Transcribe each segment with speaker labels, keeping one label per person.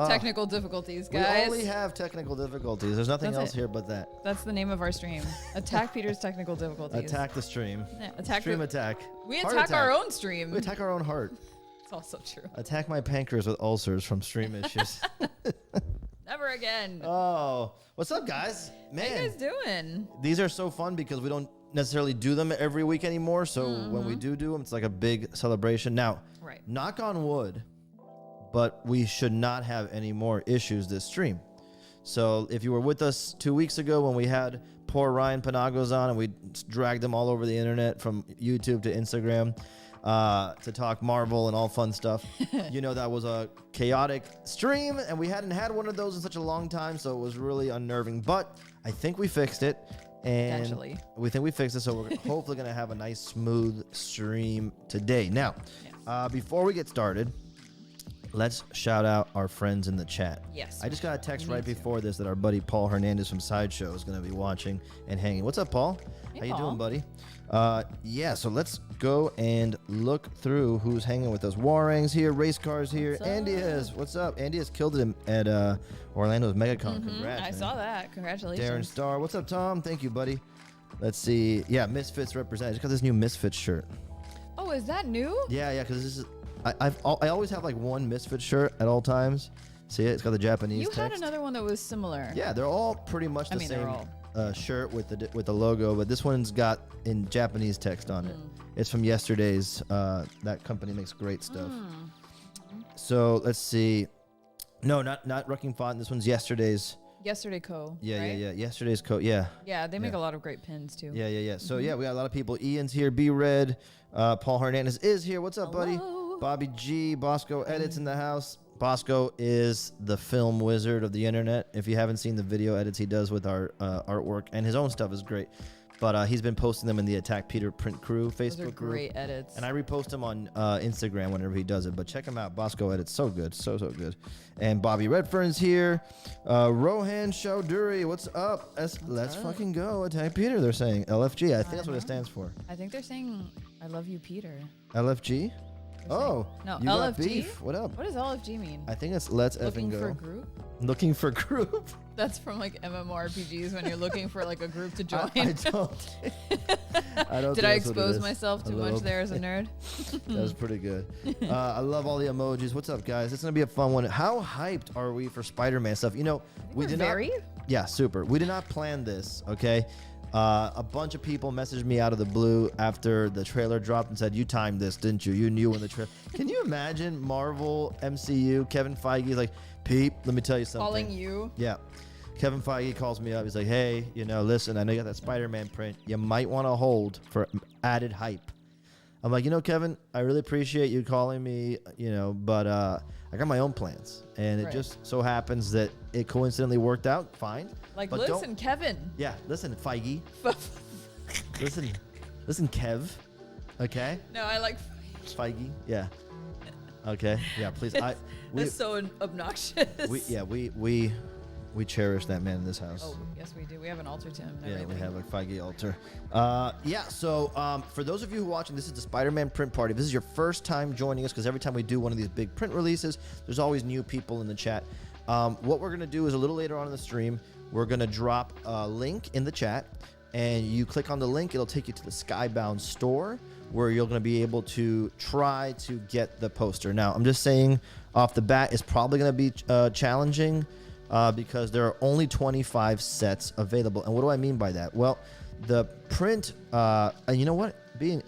Speaker 1: technical difficulties,
Speaker 2: We
Speaker 1: guys.
Speaker 2: only have technical difficulties. There's nothing
Speaker 1: That's
Speaker 2: else
Speaker 1: it.
Speaker 2: here but that.
Speaker 1: That's the name of our stream. Attack Peter's technical difficulties.
Speaker 2: Attack the stream.
Speaker 1: Yeah, attack
Speaker 2: Stream
Speaker 1: the-
Speaker 2: attack.
Speaker 1: We
Speaker 2: Heart
Speaker 1: attack our
Speaker 2: attack.
Speaker 1: own stream.
Speaker 2: We attack our own heart.
Speaker 1: It's also true.
Speaker 2: Attack my pancreas with ulcers from stream issues.
Speaker 1: Never again.
Speaker 2: Oh, what's up, guys?
Speaker 1: How you guys doing?
Speaker 2: These are so fun because we don't necessarily do them every week anymore. So when we do them, it's like a big celebration. Now,
Speaker 1: Right.
Speaker 2: knock on wood, but we should not have any more issues this stream. So if you were with us 2 weeks ago when we had poor Ryan Panagos on and we dragged him all over the internet from YouTube to Instagram to talk Marvel and all fun stuff, you know that was a chaotic stream and we hadn't had one of those in such a long time, so it was really unnerving. But I think we fixed it. And
Speaker 1: Potentially.
Speaker 2: we think we fixed it, so we're hopefully going to have a nice, smooth stream today. Now, before we get started, let's shout out our friends in the chat.
Speaker 1: Yes.
Speaker 2: I just got a text right before this that our buddy Paul Hernandez from Sideshow is going to be watching and hanging. What's up, Paul?
Speaker 1: Hey,
Speaker 2: How you
Speaker 1: Paul.
Speaker 2: doing, buddy? Yeah, so let's go and look through who's hanging with us. Warang's here, Race Car's here.
Speaker 1: What's
Speaker 2: Andy
Speaker 1: up?
Speaker 2: is. What's up? Andy has killed it at Orlando's MegaCon. Congrats,
Speaker 1: I
Speaker 2: man.
Speaker 1: saw that. Congratulations.
Speaker 2: Darren Starr. What's up, Tom? Thank you, buddy. Let's see. Yeah, Misfits represent. I just got this new Misfits shirt.
Speaker 1: Oh, is that new?
Speaker 2: Yeah, because this is. I always have like one Misfits shirt at all times. See it? It's got the Japanese
Speaker 1: You had
Speaker 2: text.
Speaker 1: another one that was similar.
Speaker 2: Yeah, they're all pretty much the
Speaker 1: I mean, they're
Speaker 2: same
Speaker 1: all-
Speaker 2: shirt with the logo, but this one's got in Japanese text on it. It's from yesterday's. That company makes great stuff. So let's see. No, not Rucking Font. This one's yesterday's.
Speaker 1: Yesterday Co.
Speaker 2: Yeah,
Speaker 1: right?
Speaker 2: yeah. Yesterday's coat. Yeah.
Speaker 1: Yeah, they make
Speaker 2: Yeah.
Speaker 1: a lot of great pins too.
Speaker 2: Yeah. So yeah, we got a lot of people. Ian's here. B Red. Paul Hernandez is here. What's up, buddy?
Speaker 1: Hello.
Speaker 2: Bobby G. Bosco Edits in the house. Bosco is the film wizard of the internet. If you haven't seen the video edits he does with our artwork, and his own stuff is great. But he's been posting them in the Attack Peter Print Crew Facebook
Speaker 1: Those are
Speaker 2: group.
Speaker 1: great edits.
Speaker 2: And I repost them on Instagram whenever he does it. But check him out. Bosco Edits. So good. So good. And Bobby Redfern's here. Rohan Chowdhury. What's up? Let's fucking go. Attack Peter, they're saying. LFG. I think that's what it stands for.
Speaker 1: I think they're saying, I love you, Peter.
Speaker 2: LFG? Oh.
Speaker 1: No,
Speaker 2: You got
Speaker 1: LFG?
Speaker 2: beef. What up?
Speaker 1: What does LFG mean?
Speaker 2: I think it's Let's
Speaker 1: Looking
Speaker 2: effing
Speaker 1: for
Speaker 2: go.
Speaker 1: a group?
Speaker 2: Looking for group.
Speaker 1: That's from like MMORPGs when you're looking for like a group to join.
Speaker 2: I don't. I don't.
Speaker 1: Did
Speaker 2: think
Speaker 1: I
Speaker 2: that's what it
Speaker 1: expose
Speaker 2: is.
Speaker 1: myself
Speaker 2: A
Speaker 1: too
Speaker 2: little
Speaker 1: much there as a
Speaker 2: bit.
Speaker 1: nerd?
Speaker 2: That was pretty good. I love all the emojis. What's up, guys? It's gonna be a fun one. How hyped are we for Spider-Man stuff? You know, we
Speaker 1: We're
Speaker 2: did
Speaker 1: very.
Speaker 2: not. Yeah, super. We did not plan this. Okay. A bunch of people messaged me out of the blue after the trailer dropped and said, "You timed this, didn't you? You knew when the trailer." Can you imagine Marvel MCU? Kevin Feige's like, "Pete, let me tell you something."
Speaker 1: Calling you.
Speaker 2: Yeah. Kevin Feige calls me up. He's like, "Hey, listen, I know you got that Spider-Man print. You might want to hold for added hype." I'm like, Kevin, I really appreciate you calling me, but I got my own plans. And it
Speaker 1: Right.
Speaker 2: just so happens that it coincidentally worked out fine.
Speaker 1: Like,
Speaker 2: But
Speaker 1: listen, Kevin.
Speaker 2: Yeah, listen, Feige. Listen, Kev. Okay?
Speaker 1: No, I like.
Speaker 2: Feige. Yeah. Okay. Yeah, please.
Speaker 1: That's so obnoxious.
Speaker 2: We cherish that man in this house.
Speaker 1: Oh, yes, we do. We have an altar to him. And
Speaker 2: Yeah, we
Speaker 1: everything.
Speaker 2: have a Feige altar. So for those of you who are watching, this is the Spider-Man print party. If this is your first time joining us, because every time we do one of these big print releases, there's always new people in the chat. What we're going to do is a little later on in the stream, we're going to drop a link in the chat, and you click on the link, it'll take you to the Skybound store, where you're going to be able to try to get the poster. Now, I'm just saying off the bat, it's probably going to be challenging, because there are only 25 sets available. And what do I mean by that? Well, the print, and you know what? Being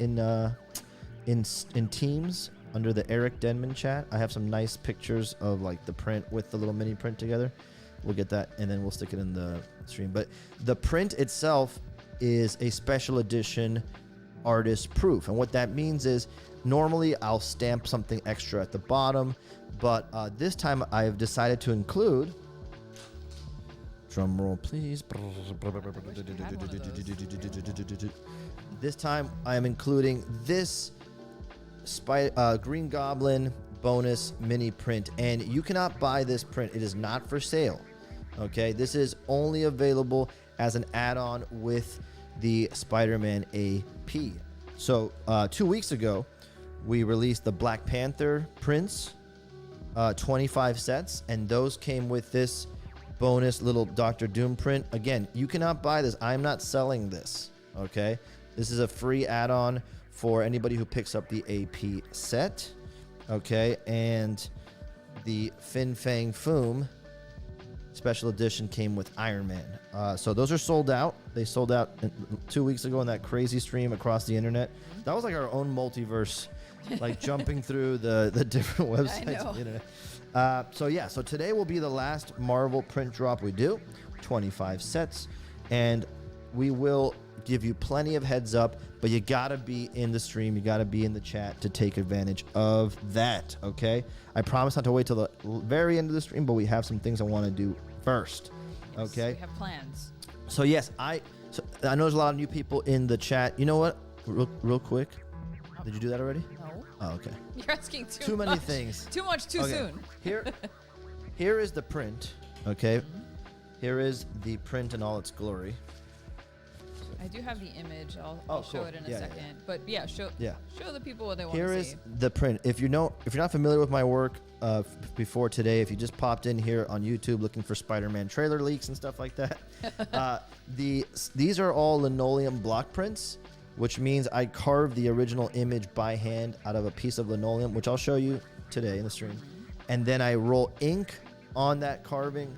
Speaker 2: in Teams under the Eric Denman chat, I have some nice pictures of like the print with the little mini print together. We'll get that, and then we'll stick it in the stream. But the print itself is a special edition artist proof. And what that means is normally I'll stamp something extra at the bottom, but this time I've decided to include, drum roll please, this time I am including this Green Goblin bonus mini print, and you cannot buy this print. It is not for sale. Okay, this is only available as an add-on with the Spider-Man AP. So 2 weeks ago, we released the Black Panther prints 25 sets, and those came with this bonus little Dr. Doom print. Again, you cannot buy this. I'm not selling this, okay? This is a free add-on for anybody who picks up the AP set, okay? And the Fin Fang Foom special edition came with Iron Man. So those are sold out. They sold out 2 weeks ago in that crazy stream across the internet. That was like our own multiverse, like jumping through the different websites on the internet. So today will be the last Marvel print drop we do, 25 sets, and we will give you plenty of heads up, but you gotta be in the stream, you gotta be in the chat to take advantage of that, okay? I promise not to wait till the very end of the stream, but we have some things I want to do first, okay?
Speaker 1: We have plans.
Speaker 2: So yes, I know there's a lot of new people in the chat. You know what? Real quick, did you do that already?
Speaker 1: No.
Speaker 2: Oh, okay.
Speaker 1: You're asking
Speaker 2: too many things.
Speaker 1: Too much too soon.
Speaker 2: Here is the print, okay? Here is the print in all its glory.
Speaker 1: I do have the image. I'll show
Speaker 2: cool.
Speaker 1: it in a second. But yeah, show the people what they want
Speaker 2: Here
Speaker 1: to see.
Speaker 2: is the print. If you're not familiar with my work before today, if you just popped in here on YouTube looking for Spider-Man trailer leaks and stuff like that, these are all linoleum block prints, which means I carved the original image by hand out of a piece of linoleum, which I'll show you today in the stream. And then I roll ink on that carving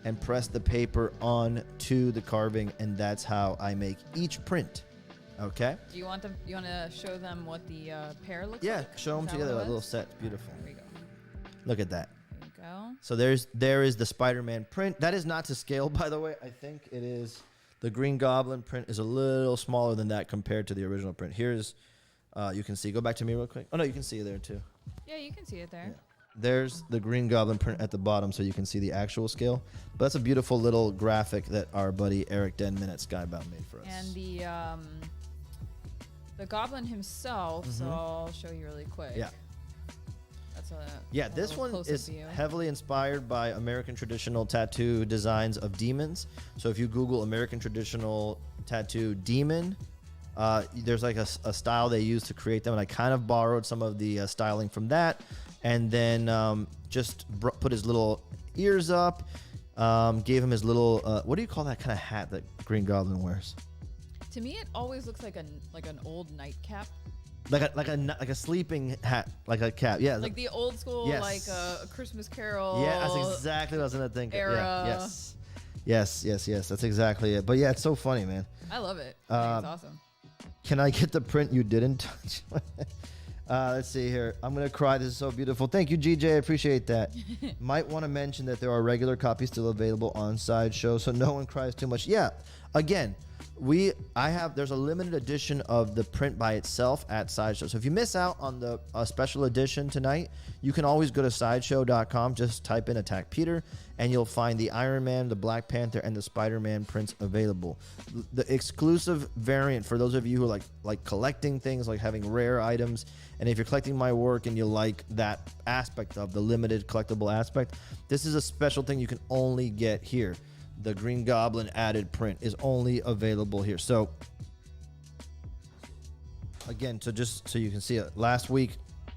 Speaker 2: and press the paper onto the carving, and that's how I make each print. Okay?
Speaker 1: Do you want to show them what the pair looks like?
Speaker 2: Yeah, show them together, that little set. Beautiful.
Speaker 1: There we go.
Speaker 2: Look at that.
Speaker 1: There we go.
Speaker 2: So there is the Spider-Man print. That is not to scale, by the way. I think it is. The Green Goblin print is a little smaller than that compared to the original print. Here's, you can see. Go back to me real quick. Oh, no, you can see it there, too.
Speaker 1: Yeah, you can see it there.
Speaker 2: Yeah. There's the Green Goblin print at the bottom, so you can see the actual scale. But that's a beautiful little graphic that our buddy Eric Denman at Skybound made for us.
Speaker 1: And the Goblin himself, so I'll show you really quick.
Speaker 2: Yeah.
Speaker 1: That's
Speaker 2: this one is
Speaker 1: view.
Speaker 2: heavily inspired by American traditional tattoo designs of demons. So if you Google American traditional tattoo demon, there's like a style they use to create them, and I kind of borrowed some of the styling from that, and then just put his little ears up, gave him his little what do you call that kind of hat that Green Goblin wears?
Speaker 1: To me, it always looks like an old nightcap.
Speaker 2: Like a sleeping hat, like a cap. Yeah.
Speaker 1: Like the old school,
Speaker 2: yes.
Speaker 1: like a Christmas Carol.
Speaker 2: Yeah, that's exactly what I was gonna think.
Speaker 1: Era.
Speaker 2: Yeah, yes. That's exactly it. But yeah, it's so funny, man.
Speaker 1: I love it. I think it's awesome.
Speaker 2: Can I get the print you didn't touch? Let's see here. I'm gonna cry. This is so beautiful. Thank you, GJ. I appreciate that. Might want to mention that there are regular copies still available on Sideshow, so no one cries too much. Yeah. Again. There's a limited edition of the print by itself at Sideshow. So if you miss out on the special edition tonight, you can always go to sideshow.com, just type in Attack Peter, and you'll find the Iron Man, the Black Panther, and the Spider-Man prints available. The exclusive variant for those of you who like collecting things, like having rare items, and if you're collecting my work and you like that aspect of the limited collectible aspect, this is a special thing you can only get here. The Green Goblin added print is only available here. So, again, just so you can see it, last week,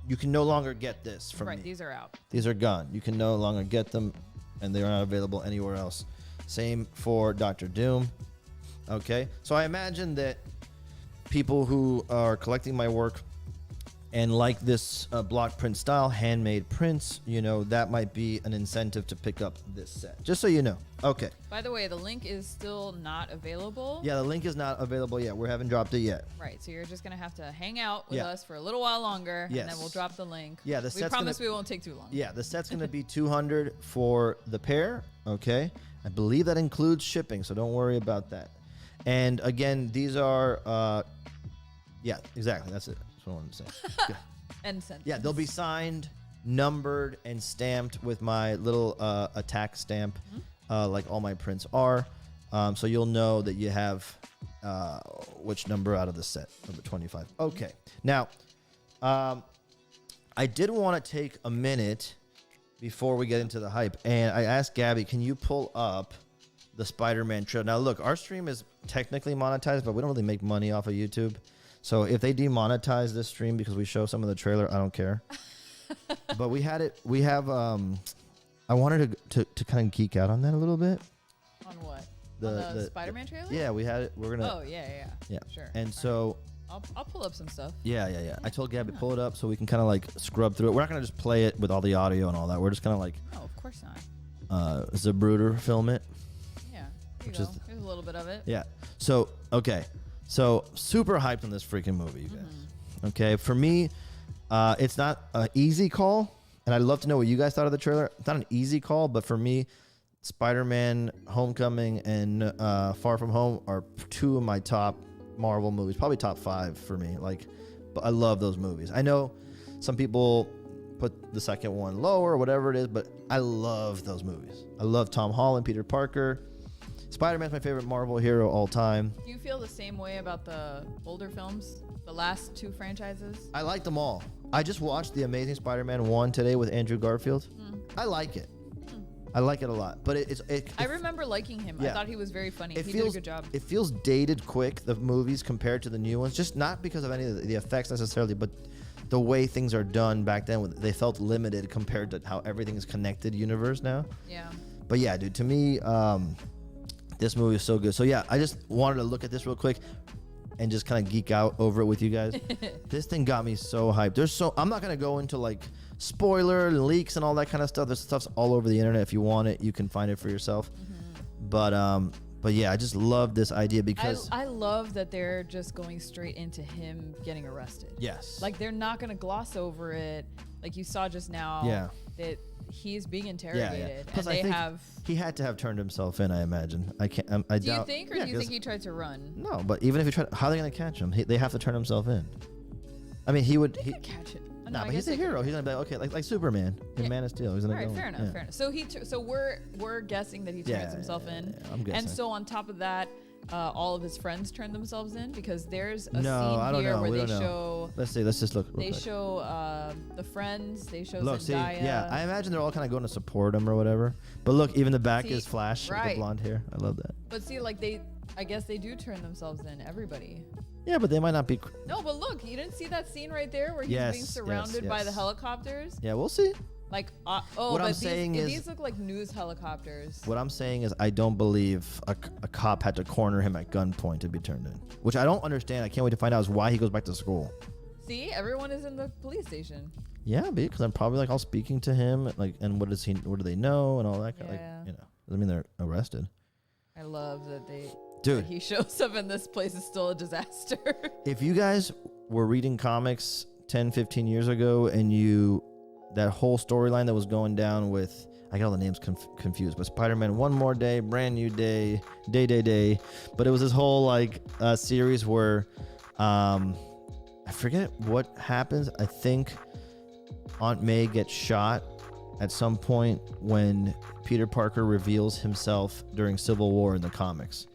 Speaker 2: you can no longer get this from me.
Speaker 1: Right, these are out.
Speaker 2: These are gone. You can no longer get them, and they are not available anywhere else. Same for Dr. Doom. Okay, so I imagine that people who are collecting my work and like this block print style, handmade prints, that might be an incentive to pick up this set. Just so you know. Okay.
Speaker 1: By the way, the link is still not available.
Speaker 2: Yeah, the link is not available yet. We haven't dropped it yet.
Speaker 1: Right, so you're just going to have to hang out with us for a little while longer, and then we'll drop the link.
Speaker 2: Yeah,
Speaker 1: we promise we won't take too long.
Speaker 2: Yeah, the set's going to be $200 for the pair, okay? I believe that includes shipping, so don't worry about that. And again, these are, yeah, exactly, that's it. That's what I wanted to say.
Speaker 1: And sent.
Speaker 2: Yeah, they'll be signed, numbered, and stamped with my little attack stamp, like all my prints are. So you'll know that you have which number out of the set, number 25. Okay. Now, I did want to take a minute before we get into the hype, and I asked Gabby, can you pull up the Spider-Man trailer? Now, look, our stream is technically monetized, but we don't really make money off of YouTube. So if they demonetize this stream because we show some of the trailer, I don't care. But we had it. We have. I wanted to kind of geek out on that a little bit.
Speaker 1: On what? The Spider-Man trailer?
Speaker 2: Yeah, we had it. We're gonna.
Speaker 1: Oh yeah. Sure.
Speaker 2: And so.
Speaker 1: I'll pull up some stuff.
Speaker 2: Yeah. I told Gabby pull it up so we can kind of like scrub through it. We're not gonna just play it with all the audio and all that. We're just gonna like.
Speaker 1: Oh, of course not.
Speaker 2: Zabruder film it.
Speaker 1: Yeah. There's a little bit of it.
Speaker 2: Yeah. So okay. So super hyped on this freaking movie, you guys. Mm-hmm. Okay. For me, it's not an easy call, and I'd love to know what you guys thought of the trailer. It's not an easy call, but for me, Spider-Man: Homecoming and Far From Home are two of my top Marvel movies, probably top 5 for me. But I love those movies. I know some people put the second one lower or whatever it is, but I love those movies. I love Tom Holland, Peter Parker. Spider-Man's my favorite Marvel hero all time.
Speaker 1: Do you feel the same way about the older films, the last 2 franchises?
Speaker 2: I like them all. I just watched The Amazing Spider-Man 1 today with Andrew Garfield. I like it. I like it a lot, but
Speaker 1: I remember liking him. Yeah. I thought he was very funny. He did a good job.
Speaker 2: It feels dated quick, the movies, compared to the new ones. Just not because of any of the effects necessarily, but the way things are done back then. They felt limited compared to how everything is connected universe now.
Speaker 1: Yeah.
Speaker 2: But yeah, dude, to me, this movie is so good. So yeah, I just wanted to look at this real quick and just kind of geek out over it with you guys. This thing got me so hyped. I'm not gonna go into like spoiler and leaks and all that kind of stuff. This stuff's all over the internet. If you want it, you can find it for yourself. But yeah, I just love this idea because
Speaker 1: I love that they're just going straight into him getting arrested.
Speaker 2: Yes.
Speaker 1: Like they're not gonna gloss over it. Like you saw just now.
Speaker 2: Yeah.
Speaker 1: That he's being interrogated.
Speaker 2: Yeah. Plus, and he had to have turned himself in. I imagine. I can't. I
Speaker 1: do
Speaker 2: doubt.
Speaker 1: You think, or do you think he tried to run?
Speaker 2: No, but even if he tried, how are they gonna catch him? They have to turn himself in. I mean, he would.
Speaker 1: They could catch him.
Speaker 2: Nah, but he's a hero. He's gonna be like, okay, like Superman in Man of Steel. He's gonna
Speaker 1: go. Fair enough. So we're guessing that he turns himself in.
Speaker 2: Yeah, I'm guessing.
Speaker 1: And so on top of that, all of his friends turn themselves in because there's a scene
Speaker 2: here
Speaker 1: where they show.
Speaker 2: Let's see. Let's just look.
Speaker 1: They show the friends. They show
Speaker 2: Zendaya.
Speaker 1: See,
Speaker 2: yeah, I imagine they're all kind of going to support him or whatever. But look, even the back is Flash with the blonde hair. I love that.
Speaker 1: But see, like I guess they do turn themselves in. Everybody.
Speaker 2: Yeah, but they might not be.
Speaker 1: No, but look, you didn't see that scene right there where he's being surrounded by the helicopters?
Speaker 2: Yeah, we'll see.
Speaker 1: Like, these look like news helicopters.
Speaker 2: What I'm saying is I don't believe a cop had to corner him at gunpoint to be turned in. Which I don't understand. I can't wait to find out is why he goes back to school.
Speaker 1: See, everyone is in the police station.
Speaker 2: Yeah, because I'm probably like all speaking to him, like, and what do they know and all that.
Speaker 1: Yeah.
Speaker 2: Like, doesn't mean they're arrested.
Speaker 1: I love that
Speaker 2: Dude,
Speaker 1: he shows up and this place is still a disaster.
Speaker 2: If you guys were reading comics 10, 15 years ago and that whole storyline that was going down with, I got all the names confused, but Spider-Man One More Day, Brand New Day, Day. But it was this whole like series where I forget what happens. I think Aunt May gets shot at some point when Peter Parker reveals himself during Civil War in the comics.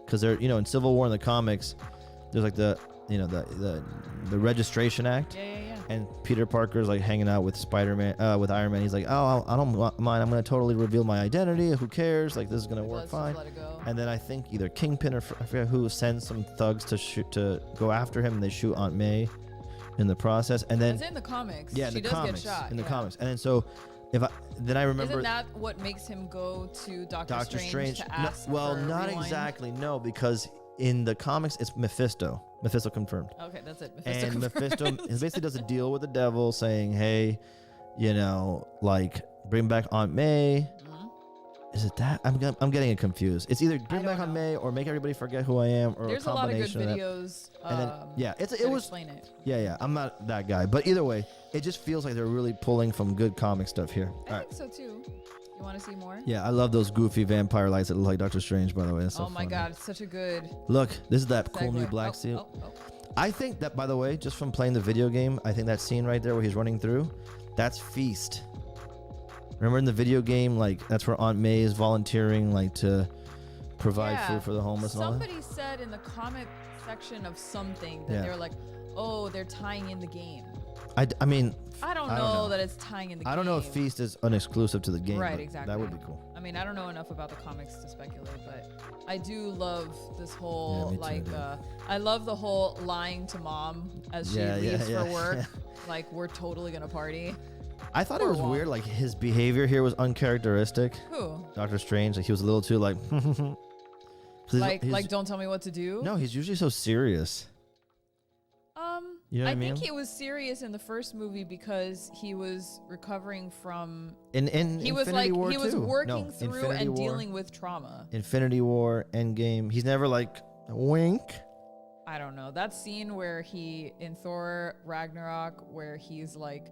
Speaker 2: Because they're, in Civil War in the comics, there's like the Registration Act.
Speaker 1: Yeah.
Speaker 2: And Peter Parker's like hanging out with Spider-Man, with Iron Man. He's like, oh, I don't mind. I'm going to totally reveal my identity. Who cares? Like, this is going to work fine.
Speaker 1: Let it go.
Speaker 2: And then I think either Kingpin or I forget who sends some thugs to go after him, and they shoot Aunt May in the process. And then
Speaker 1: it's in the comics.
Speaker 2: Yeah,
Speaker 1: she does get shot.
Speaker 2: In the comics. And then so then I remember.
Speaker 1: Isn't that what makes him go to Doctor Strange to ask?
Speaker 2: Well, not
Speaker 1: rewind?
Speaker 2: exactly. No, because in the comics it's Mephisto. Mephisto confirmed.
Speaker 1: Okay, that's it.
Speaker 2: Mephisto basically does a deal with the devil, saying, "Hey, like bring back Aunt May." Mm-hmm. Is it that? I'm getting it confused. It's either bring back Aunt May or make everybody forget who I am, or
Speaker 1: there's
Speaker 2: a combination
Speaker 1: a lot of good videos.
Speaker 2: And then it was
Speaker 1: explain it.
Speaker 2: Yeah. I'm not that guy, but either way, it just feels like they're really pulling from good comic stuff here.
Speaker 1: I think so too. You want to see more?
Speaker 2: Yeah, I love those goofy vampire lights that look like Doctor Strange. By the way, that's so
Speaker 1: my God, it's such a good.
Speaker 2: Look, this is that cool
Speaker 1: segue.
Speaker 2: new black suit. I think that, by the way, just from playing the video game, I think that scene right there where he's running through, that's Feast. Remember in the video game, like that's where Aunt May is volunteering, like to provide food for the homeless.
Speaker 1: Somebody said in the comic section of something that they're like, oh, they're tying in the game.
Speaker 2: I mean,
Speaker 1: I don't know that it's tying in the game.
Speaker 2: I don't know if Feast is unexclusive to the game.
Speaker 1: Right, exactly.
Speaker 2: That would be cool.
Speaker 1: I mean, I don't know enough about the comics to speculate, but I do love this whole I love the whole lying to mom as she leaves for work. Like, we're totally gonna party.
Speaker 2: I thought it
Speaker 1: Poor
Speaker 2: was
Speaker 1: Wong.
Speaker 2: weird. Like his behavior here was uncharacteristic.
Speaker 1: Who?
Speaker 2: Doctor Strange. Like he was a little too like. 'Cause
Speaker 1: Like don't tell me what to do.
Speaker 2: No, he's usually so serious. You know what
Speaker 1: I
Speaker 2: I mean?
Speaker 1: think he was serious in the first movie because he was recovering from.
Speaker 2: In
Speaker 1: He was
Speaker 2: Infinity
Speaker 1: like
Speaker 2: War
Speaker 1: he was
Speaker 2: too.
Speaker 1: working
Speaker 2: No,
Speaker 1: through
Speaker 2: Infinity
Speaker 1: and
Speaker 2: War,
Speaker 1: dealing with trauma.
Speaker 2: Infinity War, Endgame. He's never like wink.
Speaker 1: I don't know. That scene where he in Thor Ragnarok, where he's like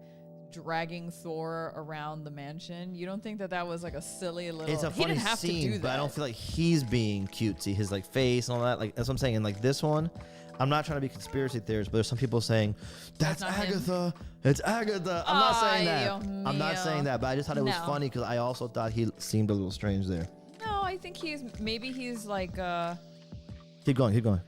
Speaker 1: dragging Thor around the mansion. You don't think that was like a silly little?
Speaker 2: It's a
Speaker 1: he
Speaker 2: funny
Speaker 1: didn't have
Speaker 2: scene,
Speaker 1: to do that.
Speaker 2: but I don't feel like he's being cutesy. His like face and all that. Like that's what I'm saying. And like this one, I'm not trying to be conspiracy theorist, but there's some people saying that's
Speaker 1: not him.
Speaker 2: Agatha. It's Agatha. I'm not saying that.
Speaker 1: Ay, Dios
Speaker 2: I'm not
Speaker 1: mío.
Speaker 2: saying that, but I just thought it was
Speaker 1: No.
Speaker 2: funny because I also thought he seemed a little strange there.
Speaker 1: No, I think he's like
Speaker 2: Keep going. Keep going.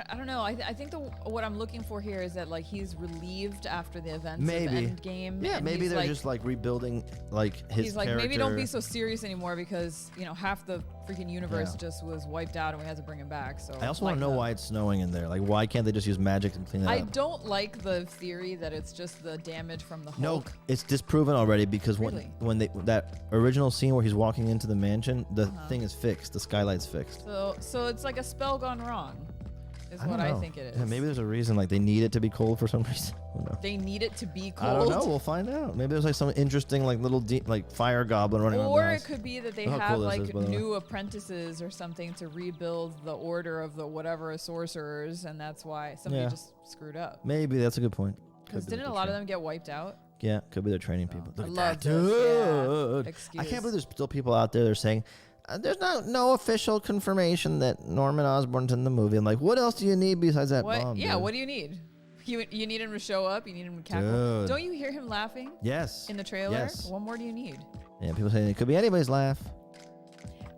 Speaker 1: I don't know. I think what I'm looking for here is that like he's relieved after the events
Speaker 2: Maybe.
Speaker 1: of Endgame.
Speaker 2: Yeah,
Speaker 1: and
Speaker 2: maybe
Speaker 1: he's
Speaker 2: they're
Speaker 1: like,
Speaker 2: just like rebuilding like his
Speaker 1: he's like
Speaker 2: character.
Speaker 1: maybe don't be so serious anymore because half the freaking universe
Speaker 2: Yeah.
Speaker 1: just was wiped out and we had to bring him back. So
Speaker 2: I also want to know why it's snowing in there. Like, why can't they just use magic and clean it
Speaker 1: I
Speaker 2: up?
Speaker 1: don't like the theory that it's just the damage from the Hulk.
Speaker 2: No, it's disproven already because
Speaker 1: Really?
Speaker 2: when that original scene where he's walking into the mansion, the thing is fixed. The skylight's fixed.
Speaker 1: So it's like a spell gone wrong, is what
Speaker 2: don't
Speaker 1: I
Speaker 2: know.
Speaker 1: think it is.
Speaker 2: Yeah, maybe there's a reason. Like they need it to be cold for some reason. I don't know.
Speaker 1: They need it to be cold.
Speaker 2: I don't know. We'll find out. Maybe there's like some interesting like little like fire goblin running around.
Speaker 1: Or
Speaker 2: the
Speaker 1: it
Speaker 2: house.
Speaker 1: could be that they
Speaker 2: Look how
Speaker 1: have
Speaker 2: cool this
Speaker 1: like
Speaker 2: is, by the way.
Speaker 1: new apprentices or something to rebuild the order of the whatever sorcerers, and that's why somebody
Speaker 2: Yeah.
Speaker 1: just screwed up.
Speaker 2: Maybe that's a good point.
Speaker 1: Because
Speaker 2: Could be
Speaker 1: didn't
Speaker 2: that
Speaker 1: a
Speaker 2: they're
Speaker 1: lot of
Speaker 2: train-
Speaker 1: them get wiped out?
Speaker 2: Yeah, could be they're training people.
Speaker 1: I
Speaker 2: Look at
Speaker 1: love
Speaker 2: that,
Speaker 1: this. Yeah.
Speaker 2: dude.
Speaker 1: Excuse.
Speaker 2: I can't believe there's still people out there that are saying there's no official confirmation that Norman Osborn's in the movie. I'm like, what else do you need besides that
Speaker 1: What?
Speaker 2: bomb?
Speaker 1: Yeah.
Speaker 2: dude?
Speaker 1: What do you need? You need him to show up. You need him to cackle.
Speaker 2: Dude.
Speaker 1: Don't you hear him laughing
Speaker 2: Yes.
Speaker 1: in the trailer?
Speaker 2: Yes.
Speaker 1: What more do you need?
Speaker 2: Yeah, people saying it could be anybody's laugh.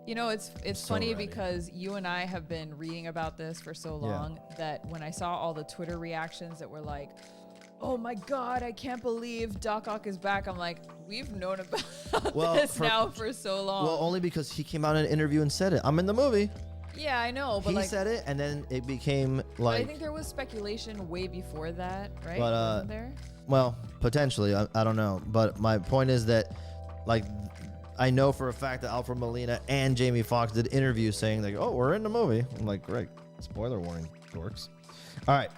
Speaker 1: It's
Speaker 2: so
Speaker 1: funny
Speaker 2: ready.
Speaker 1: because you and I have been reading about this for so
Speaker 2: Yeah.
Speaker 1: long that when I saw all the Twitter reactions that were like, "Oh my God, I can't believe Doc Ock is back," I'm like, we've known about this now for so long.
Speaker 2: Well, only because he came out in an interview and said it. I'm in the movie.
Speaker 1: Yeah, I know, but
Speaker 2: He
Speaker 1: like,
Speaker 2: said it, and then it became
Speaker 1: but
Speaker 2: like,
Speaker 1: I think there was speculation way before that, right?
Speaker 2: But,
Speaker 1: Wasn't there?
Speaker 2: well, potentially. I don't know. But my point is that, like, I know for a fact that Alfred Molina and Jamie Foxx did interviews saying, like, oh, we're in the movie. I'm like, great. Spoiler warning, dorks. All right.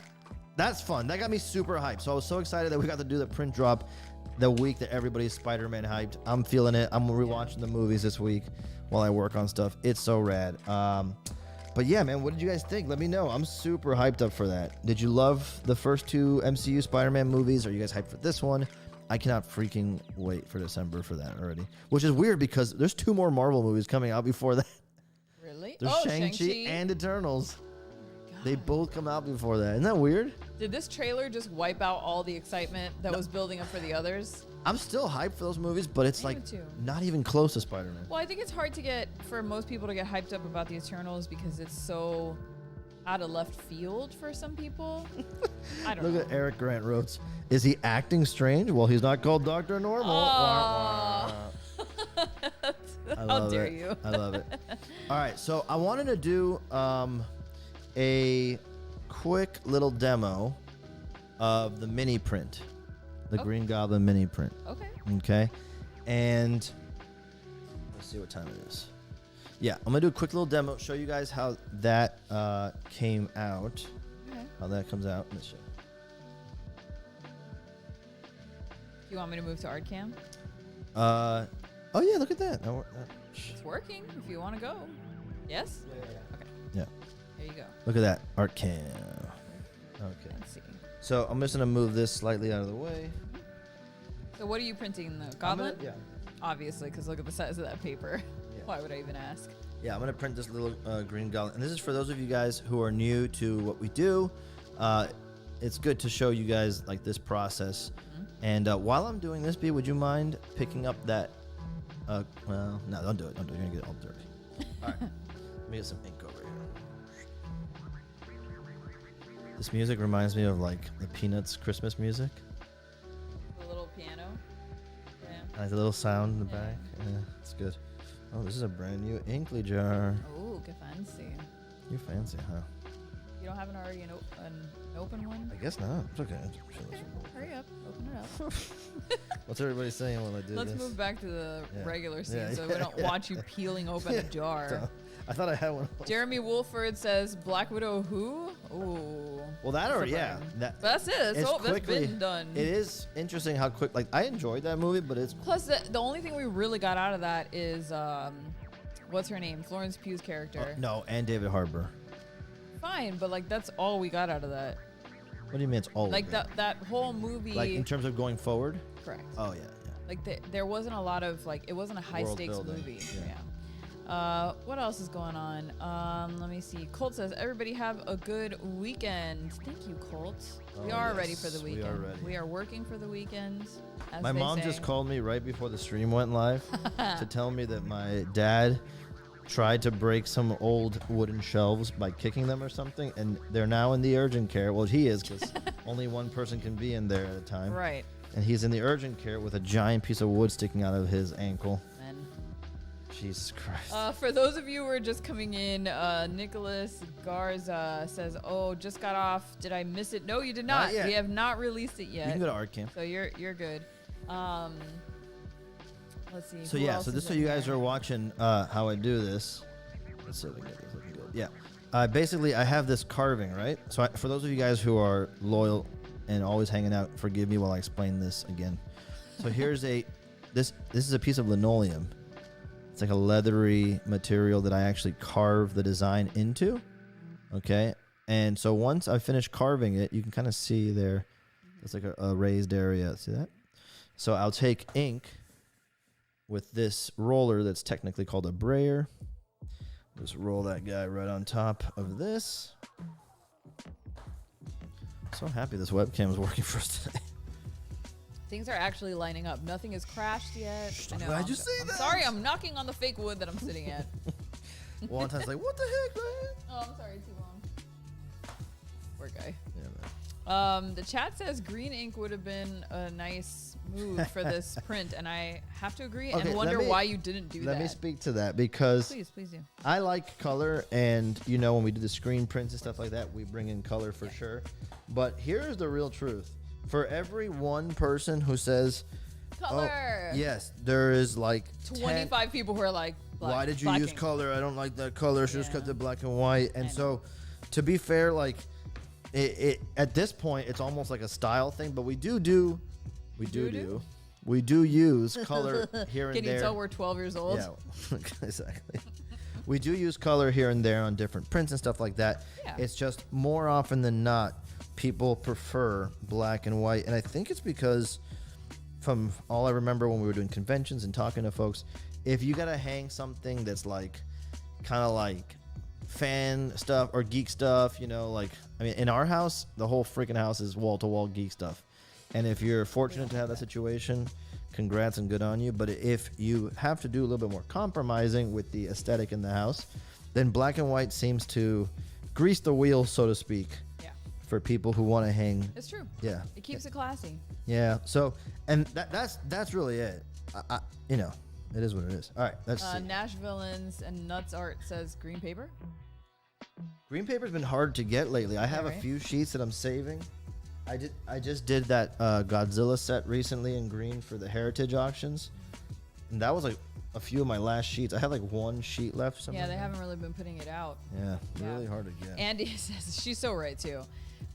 Speaker 2: That's fun. That got me super hyped. So I was so excited that we got to do the print drop the week that everybody's Spider-Man hyped. I'm feeling it. I'm rewatching the movies this week while I work on stuff. It's so rad. But yeah, man, what did you guys think? Let me know. I'm super hyped up for that. Did you love the first two MCU Spider-Man movies? Are you guys hyped for this one? I cannot freaking wait for December for that already. Which is weird because there's 2 more Marvel movies coming out before that.
Speaker 1: Really?
Speaker 2: There's Shang-Chi and Eternals. They both come out before that. Isn't that weird?
Speaker 1: Did this trailer just wipe out all the excitement that was building up for the others?
Speaker 2: I'm still hyped for those movies, but it's
Speaker 1: I
Speaker 2: like
Speaker 1: am too.
Speaker 2: not even close to Spider-Man.
Speaker 1: Well, I think it's hard for most people to get hyped up about the Eternals because it's so out of left field for some people. I don't know.
Speaker 2: Look at Eric Grant wrote, is he acting strange? Well, he's not called Dr. Normal.
Speaker 1: Aw.
Speaker 2: I
Speaker 1: How
Speaker 2: love
Speaker 1: dare
Speaker 2: it.
Speaker 1: you?
Speaker 2: I love it. All right, so I wanted to do a quick little demo of the mini print, the Green Goblin mini print.
Speaker 1: Okay.
Speaker 2: Okay, and let's see what time it is. Yeah, I'm gonna do a quick little demo, show you guys how that came out,
Speaker 1: Okay.
Speaker 2: how that comes out. Let's show.
Speaker 1: You want me to move to art cam?
Speaker 2: Oh yeah, look at that.
Speaker 1: It's working if you want to go. Yes? Okay.
Speaker 2: Yeah.
Speaker 1: There you go.
Speaker 2: Look at that art cam. Okay.
Speaker 1: Let's see.
Speaker 2: So I'm just gonna move this slightly out of the way.
Speaker 1: So what are you printing? The goblin?
Speaker 2: Yeah.
Speaker 1: Obviously, because look at the size of that paper.
Speaker 2: Yeah.
Speaker 1: Why would I even ask?
Speaker 2: Yeah, I'm gonna print this little green goblin, and this is for those of you guys who are new to what we do. It's good to show you guys like this process. And while I'm doing this, B, would you mind picking up that? Well, no, don't do it. Don't do it. You're gonna get all dirty. All right, let me get some ink over here. This music reminds me of like the Peanuts Christmas music.
Speaker 1: The little piano. Yeah.
Speaker 2: Like the little sound in the
Speaker 1: Yeah.
Speaker 2: back. Yeah, it's good. Oh, this is a brand new Inkly jar.
Speaker 1: Oh, get fancy.
Speaker 2: You fancy, huh?
Speaker 1: You don't have an already an open one?
Speaker 2: I guess not. It's okay.
Speaker 1: Okay, hurry up. Open it up.
Speaker 2: What's everybody saying while I do
Speaker 1: Let's
Speaker 2: this?
Speaker 1: move back to the regular scene
Speaker 2: Yeah,
Speaker 1: so we don't watch you peeling open a jar.
Speaker 2: So, I thought I had one.
Speaker 1: Jeremy Wolford says Black Widow who? Ooh.
Speaker 2: Well, that already, yeah.
Speaker 1: But that's it. That's been done.
Speaker 2: It is interesting how quick, like, I enjoyed that movie, but it's...
Speaker 1: Plus, the only thing we really got out of that is, what's her name? Florence Pugh's character.
Speaker 2: No, and David Harbour.
Speaker 1: Fine, but, like, that's all we got out of that.
Speaker 2: What do you mean it's all
Speaker 1: Like,
Speaker 2: of it?
Speaker 1: that whole movie...
Speaker 2: Like, in terms of going forward?
Speaker 1: Correct.
Speaker 2: Oh, yeah.
Speaker 1: Like, there wasn't a lot of, like, it wasn't a high-stakes movie.
Speaker 2: Yeah.
Speaker 1: What else is going on? Let me see. Colt says, everybody have a good weekend. Thank you, Colt. We are ready for the weekend.
Speaker 2: We are ready.
Speaker 1: We are working for the weekend, as
Speaker 2: My
Speaker 1: they
Speaker 2: mom
Speaker 1: say.
Speaker 2: just called me right before the stream went live to tell me that my dad tried to break some old wooden shelves by kicking them or something, and they're now in the urgent care. Well, he is, because only one person can be in there at a time.
Speaker 1: Right.
Speaker 2: And he's in the urgent care with a giant piece of wood sticking out of his ankle.
Speaker 1: Men.
Speaker 2: Jesus Christ.
Speaker 1: For those of you who are just coming in, Nicholas Garza says, "Oh, just got off. Did I miss it? No, you did not.
Speaker 2: Not yet.
Speaker 1: We have not released it yet.
Speaker 2: You can go to art camp.
Speaker 1: So you're good. Let's see.
Speaker 2: So
Speaker 1: who
Speaker 2: yeah,
Speaker 1: else
Speaker 2: so
Speaker 1: is
Speaker 2: just so
Speaker 1: in
Speaker 2: you guys
Speaker 1: there?
Speaker 2: are watching how I do this. Let's see if we can get this looking good. Yeah. Basically, I have this carving, right? So for those of you guys who are loyal and always hanging out, forgive me while I explain this again. So here's this is a piece of linoleum. It's like a leathery material that I actually carve the design into. Okay. And so once I finish carving it, you can kind of see there, it's like a raised area. See that? So I'll take ink with this roller that's technically called a brayer. Just roll that guy right on top of this. So happy this webcam is working for us today.
Speaker 1: Things are actually lining up. Nothing has crashed yet.
Speaker 2: Shh,
Speaker 1: I know.
Speaker 2: why'd you say
Speaker 1: I'm
Speaker 2: that?
Speaker 1: sorry. I'm knocking on the fake wood that I'm sitting at.
Speaker 2: One time's like, what the heck, man?
Speaker 1: Oh, I'm sorry. Too long. Poor guy.
Speaker 2: Yeah, man.
Speaker 1: The chat says green ink would have been a nice move for this print, and I have to agree
Speaker 2: Okay,
Speaker 1: and wonder why you didn't do that.
Speaker 2: Let me speak to that because
Speaker 1: Please do.
Speaker 2: I like color, and you know when we do the screen prints and stuff like that, we bring in color for sure. But here's the real truth: for every one person who says
Speaker 1: Color.
Speaker 2: Oh, yes, there is like
Speaker 1: 25 people who are like,
Speaker 2: why did you use color? I don't like that color. Should just cut the black and white. And so, to be fair, like it at this point, it's almost like a style thing. But we do use color here and there.
Speaker 1: Can you tell we're 12 years old?
Speaker 2: Yeah, exactly. We do use color here and there on different prints and stuff like that.
Speaker 1: Yeah.
Speaker 2: It's just more often than not, people prefer black and white. And I think it's because from all I remember when we were doing conventions and talking to folks, if you got to hang something that's like kind of like fan stuff or geek stuff, you know, like, I mean, in our house, the whole freaking house is wall to wall geek stuff. And if you're fortunate to have that situation, congrats and good on you. But if you have to do a little bit more compromising with the aesthetic in the house, then black and white seems to grease the wheel, so to speak, for people who want to hang.
Speaker 1: It's true.
Speaker 2: Yeah.
Speaker 1: It keeps it classy.
Speaker 2: Yeah. So, and that's really it. You know, it is what it is. All right. Let's see.
Speaker 1: Nash Villains and Nuts Art says green paper.
Speaker 2: Green paper's been hard to get lately. I have a few sheets that I'm saving. I just did that Godzilla set recently in green for the Heritage auctions, and that was like a few of my last sheets. I have like one sheet left.
Speaker 1: Yeah, they haven't really been putting it out.
Speaker 2: Yeah, really hard to get.
Speaker 1: Andy says she's so right too.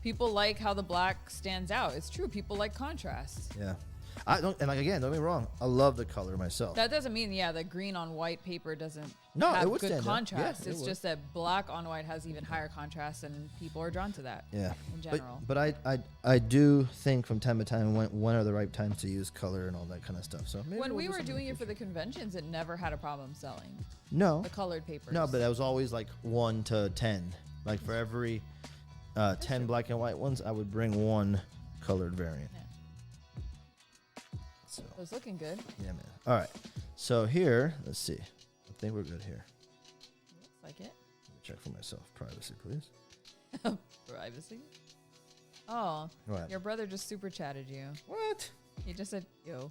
Speaker 1: People like how the black stands out. It's true. People like contrast.
Speaker 2: Yeah. I don't, and like again, don't get me wrong. I love the color myself.
Speaker 1: That doesn't mean, the green on white paper doesn't
Speaker 2: it
Speaker 1: have
Speaker 2: would
Speaker 1: good
Speaker 2: stand out.
Speaker 1: contrast.
Speaker 2: Yeah,
Speaker 1: it's just that black on white has even higher contrast, and people are drawn to that.
Speaker 2: Yeah.
Speaker 1: In general.
Speaker 2: But I do think from time to time when are the right times to use color and all that kind of stuff. So maybe
Speaker 1: when
Speaker 2: we'll
Speaker 1: we
Speaker 2: do
Speaker 1: were
Speaker 2: something
Speaker 1: doing
Speaker 2: in
Speaker 1: it
Speaker 2: the
Speaker 1: for the conventions, it never had a problem selling.
Speaker 2: No.
Speaker 1: The colored papers.
Speaker 2: No, but I was always like 1 to 10. Like for every 10 black and white ones, I would bring one colored variant.
Speaker 1: Yeah.
Speaker 2: So.
Speaker 1: It was looking good.
Speaker 2: Yeah, man. All right. So here, let's see. I think we're good here.
Speaker 1: Looks like it.
Speaker 2: Let me check for myself. Privacy, please.
Speaker 1: Privacy? Oh,
Speaker 2: What?
Speaker 1: your brother just super chatted you.
Speaker 2: What?
Speaker 1: He just said, yo.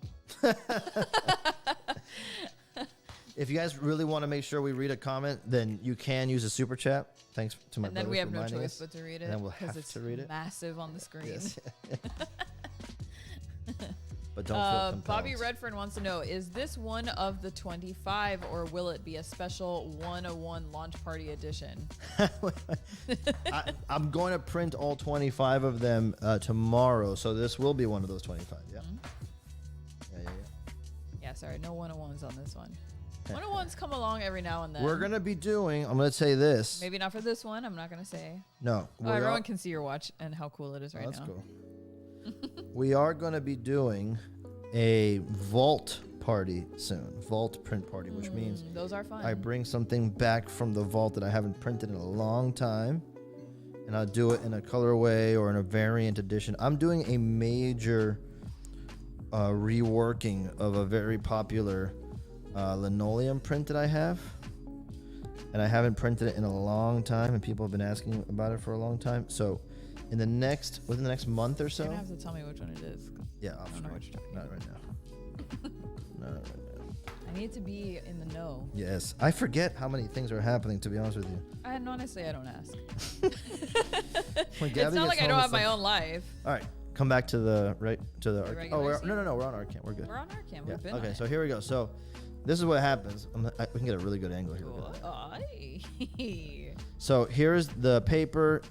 Speaker 2: If you guys really want to make sure we read a comment, then you can use a super chat. Thanks to my
Speaker 1: And then
Speaker 2: brother
Speaker 1: we have
Speaker 2: for
Speaker 1: no
Speaker 2: reminding
Speaker 1: choice
Speaker 2: us.
Speaker 1: but to read it.
Speaker 2: And then we'll
Speaker 1: 'cause
Speaker 2: have
Speaker 1: it's
Speaker 2: to read it.
Speaker 1: massive on the screen.
Speaker 2: Yes. But don't feel compelled.
Speaker 1: Bobby Redfern wants to know, is this one of the 25 or will it be a special 101 launch party edition?
Speaker 2: I'm going to print all 25 of them tomorrow, so this will be one of those 25. Yeah.
Speaker 1: Mm-hmm. Yeah, sorry, no 101s on this one. 101s come along every now and then.
Speaker 2: We're going to be doing, I'm going to say this.
Speaker 1: Maybe not for this one, I'm not going to say.
Speaker 2: No.
Speaker 1: Oh, everyone can see your watch and how cool it is right now.
Speaker 2: That's cool. We are going to be doing a vault party soon. Vault print party, which means
Speaker 1: those are fun.
Speaker 2: I bring something back from the vault that I haven't printed in a long time, and I'll do it in a colorway or in a variant edition. I'm doing a major reworking of a very popular linoleum print that I have, and I haven't printed it in a long time, and people have been asking about it for a long time. So within the next month or so.
Speaker 1: You're gonna have to tell me which one it is.
Speaker 2: Yeah,
Speaker 1: I don't know what you're talking
Speaker 2: not right now. Not right now.
Speaker 1: I need to be in the know.
Speaker 2: Yes, I forget how many things are happening. To be honest with you,
Speaker 1: And honestly, I don't ask.
Speaker 2: When
Speaker 1: It's
Speaker 2: Gabby
Speaker 1: not
Speaker 2: gets
Speaker 1: like I
Speaker 2: home,
Speaker 1: don't
Speaker 2: it's
Speaker 1: have my
Speaker 2: like-
Speaker 1: own life.
Speaker 2: All right, come back to the
Speaker 1: regular scene?
Speaker 2: No, we're on Arcam. We're good.
Speaker 1: We're on our cam.
Speaker 2: Yeah.
Speaker 1: We've been
Speaker 2: Okay,
Speaker 1: on
Speaker 2: so
Speaker 1: it.
Speaker 2: here we go. So this is what happens. We can get a really good angle here. Look at that.
Speaker 1: Aye.
Speaker 2: So here's the paper.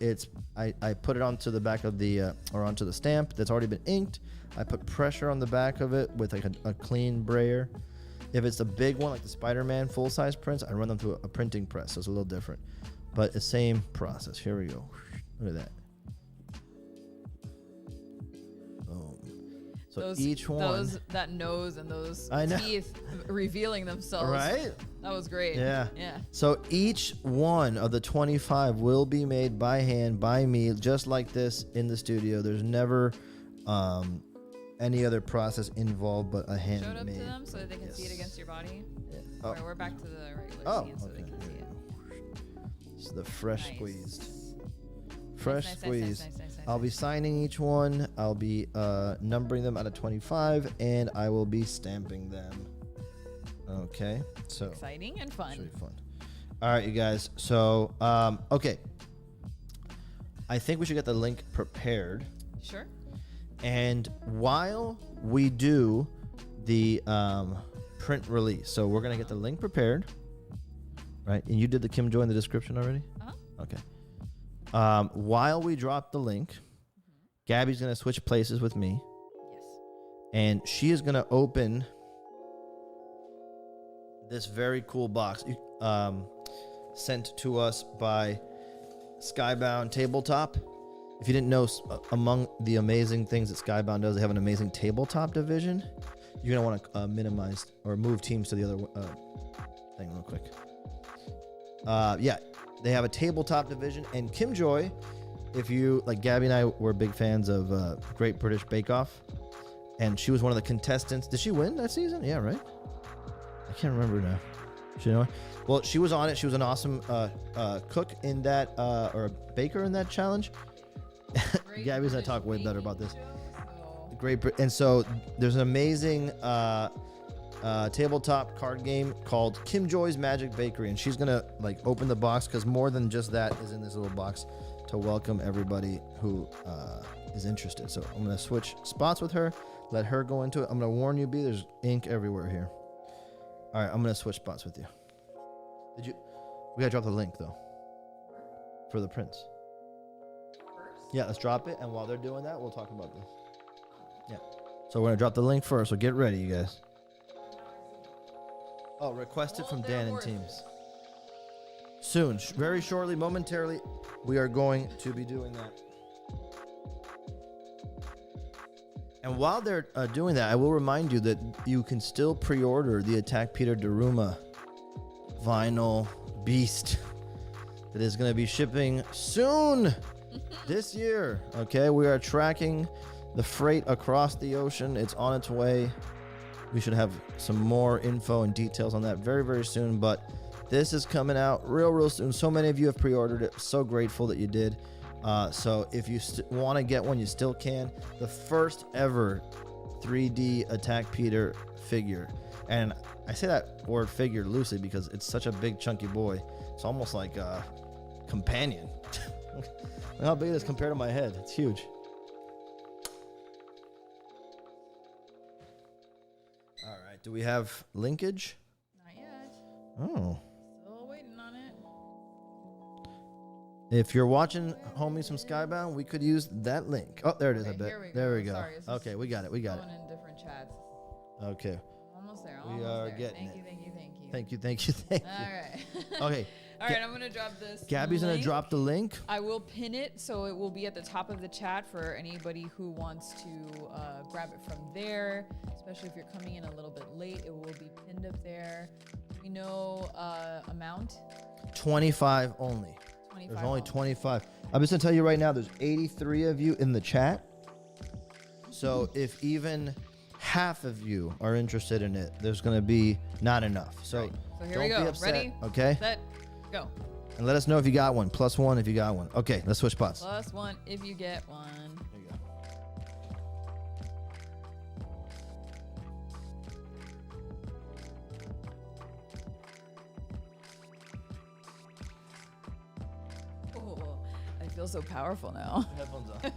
Speaker 2: I put it onto the back of the or onto the stamp that's already been inked. I put pressure on the back of it with like a clean brayer. If it's a big one like the Spiderman full-size prints, I run them through a printing press, so it's a little different. But the same process. Here we go. Look at that. Boom. So each one.
Speaker 1: That nose and those
Speaker 2: I know.
Speaker 1: teeth revealing themselves.
Speaker 2: Right?
Speaker 1: That was great.
Speaker 2: Yeah.
Speaker 1: Yeah.
Speaker 2: So each one of the 25 will be made by hand by me, just like this in the studio. There's never any other process involved but a handmade.
Speaker 1: Showed up to them so that they can see it against your body.
Speaker 2: Yeah.
Speaker 1: All right, we're back to the regular scene so they can see it.
Speaker 2: This is the fresh
Speaker 1: Nice.
Speaker 2: squeezed. Fresh
Speaker 1: Nice, nice,
Speaker 2: squeezed.
Speaker 1: nice,
Speaker 2: I'll be signing each one. I'll be numbering them out of 25, and I will be stamping them. Okay, so
Speaker 1: exciting and fun.
Speaker 2: should be fun. All right, you guys. So, okay. I think we should get the link prepared.
Speaker 1: Sure.
Speaker 2: And while we do the print release, so we're gonna get the link prepared, right? And you did the Kim Joy in the description already. Okay. While we drop the link, Gabby's gonna switch places with me.
Speaker 1: Yes.
Speaker 2: And she is gonna open this very cool box sent to us by Skybound Tabletop. If you didn't know, among the amazing things that Skybound does, they have an amazing tabletop division. You're gonna want to minimize or move teams to the other thing real quick. Yeah, they have a tabletop division, and Kim Joy, if you like, Gabby and I were big fans of Great British Bake Off, and she was one of the contestants. Did she win that season? Yeah, right. I can't remember now. You know, well, she was on it. She was an awesome cook in that, or a baker in that challenge. Gabby's gonna talk way better about this. And so there's an amazing tabletop card game called Kim Joy's Magic Bakery, and she's gonna like open the box because more than just that is in this little box to welcome everybody who is interested. So I'm gonna switch spots with her, let her go into it. I'm gonna warn you, B, there's ink everywhere here. All right, I'm gonna switch spots with you. We gotta drop the link though for the prints. Yeah, let's drop it, and while they're doing that, we'll talk about this. Yeah. So we're gonna drop the link first, so get ready, you guys. Oh, requested from Dan and teams. Soon, very shortly, momentarily, we are going to be doing that. And while they're doing that, I will remind you that you can still pre-order the Attack Peter Daruma vinyl beast that is going to be shipping soon this year. Okay, we are tracking the freight across the ocean. It's on its way. We should have some more info and details on that very, very soon. But this is coming out real soon. So many of you have pre-ordered it. So grateful that you did. So if you want to get one, you still can. The first ever 3D Attack Peter figure. And I say that word figure loosely because it's such a big, chunky boy. It's almost like a companion. Look how big it is compared to my head. It's huge. All right. Do we have linkage?
Speaker 1: Not yet.
Speaker 2: Oh.
Speaker 1: Still waiting on it.
Speaker 2: If you're watching Homies from Skybound, we could use that link. Oh, there it is.
Speaker 1: Okay,
Speaker 2: I bet.
Speaker 1: here we go.
Speaker 2: There we go.
Speaker 1: Sorry, it's
Speaker 2: Okay, we got it. We got it.
Speaker 1: going in different chats.
Speaker 2: Okay.
Speaker 1: Almost there.
Speaker 2: We
Speaker 1: Almost
Speaker 2: are
Speaker 1: there.
Speaker 2: getting
Speaker 1: Thank
Speaker 2: it.
Speaker 1: you. Thank you. Thank you.
Speaker 2: Thank you. Thank you. Thank you.
Speaker 1: All right.
Speaker 2: Okay.
Speaker 1: All right. I'm gonna drop this.
Speaker 2: Gabby's gonna
Speaker 1: link.
Speaker 2: drop the link.
Speaker 1: I will pin it so it will be at the top of the chat for anybody who wants to grab it from there. Especially if you're coming in a little bit late, it will be pinned up there. We know amount.
Speaker 2: 25 only.
Speaker 1: 25.
Speaker 2: There's only 25. I'm just gonna tell you right now. There's 83 of you in the chat. So if even half of you are interested in it, there's gonna be not enough. So,
Speaker 1: Right. So here
Speaker 2: don't
Speaker 1: we go.
Speaker 2: be upset.
Speaker 1: Ready?
Speaker 2: Okay.
Speaker 1: Set. Go.
Speaker 2: And let us know if you got one. +1 if you got one. Okay. Let's switch spots.
Speaker 1: +1 if you get one.
Speaker 2: There you go.
Speaker 1: Oh, I feel so powerful now.
Speaker 2: Headphones on.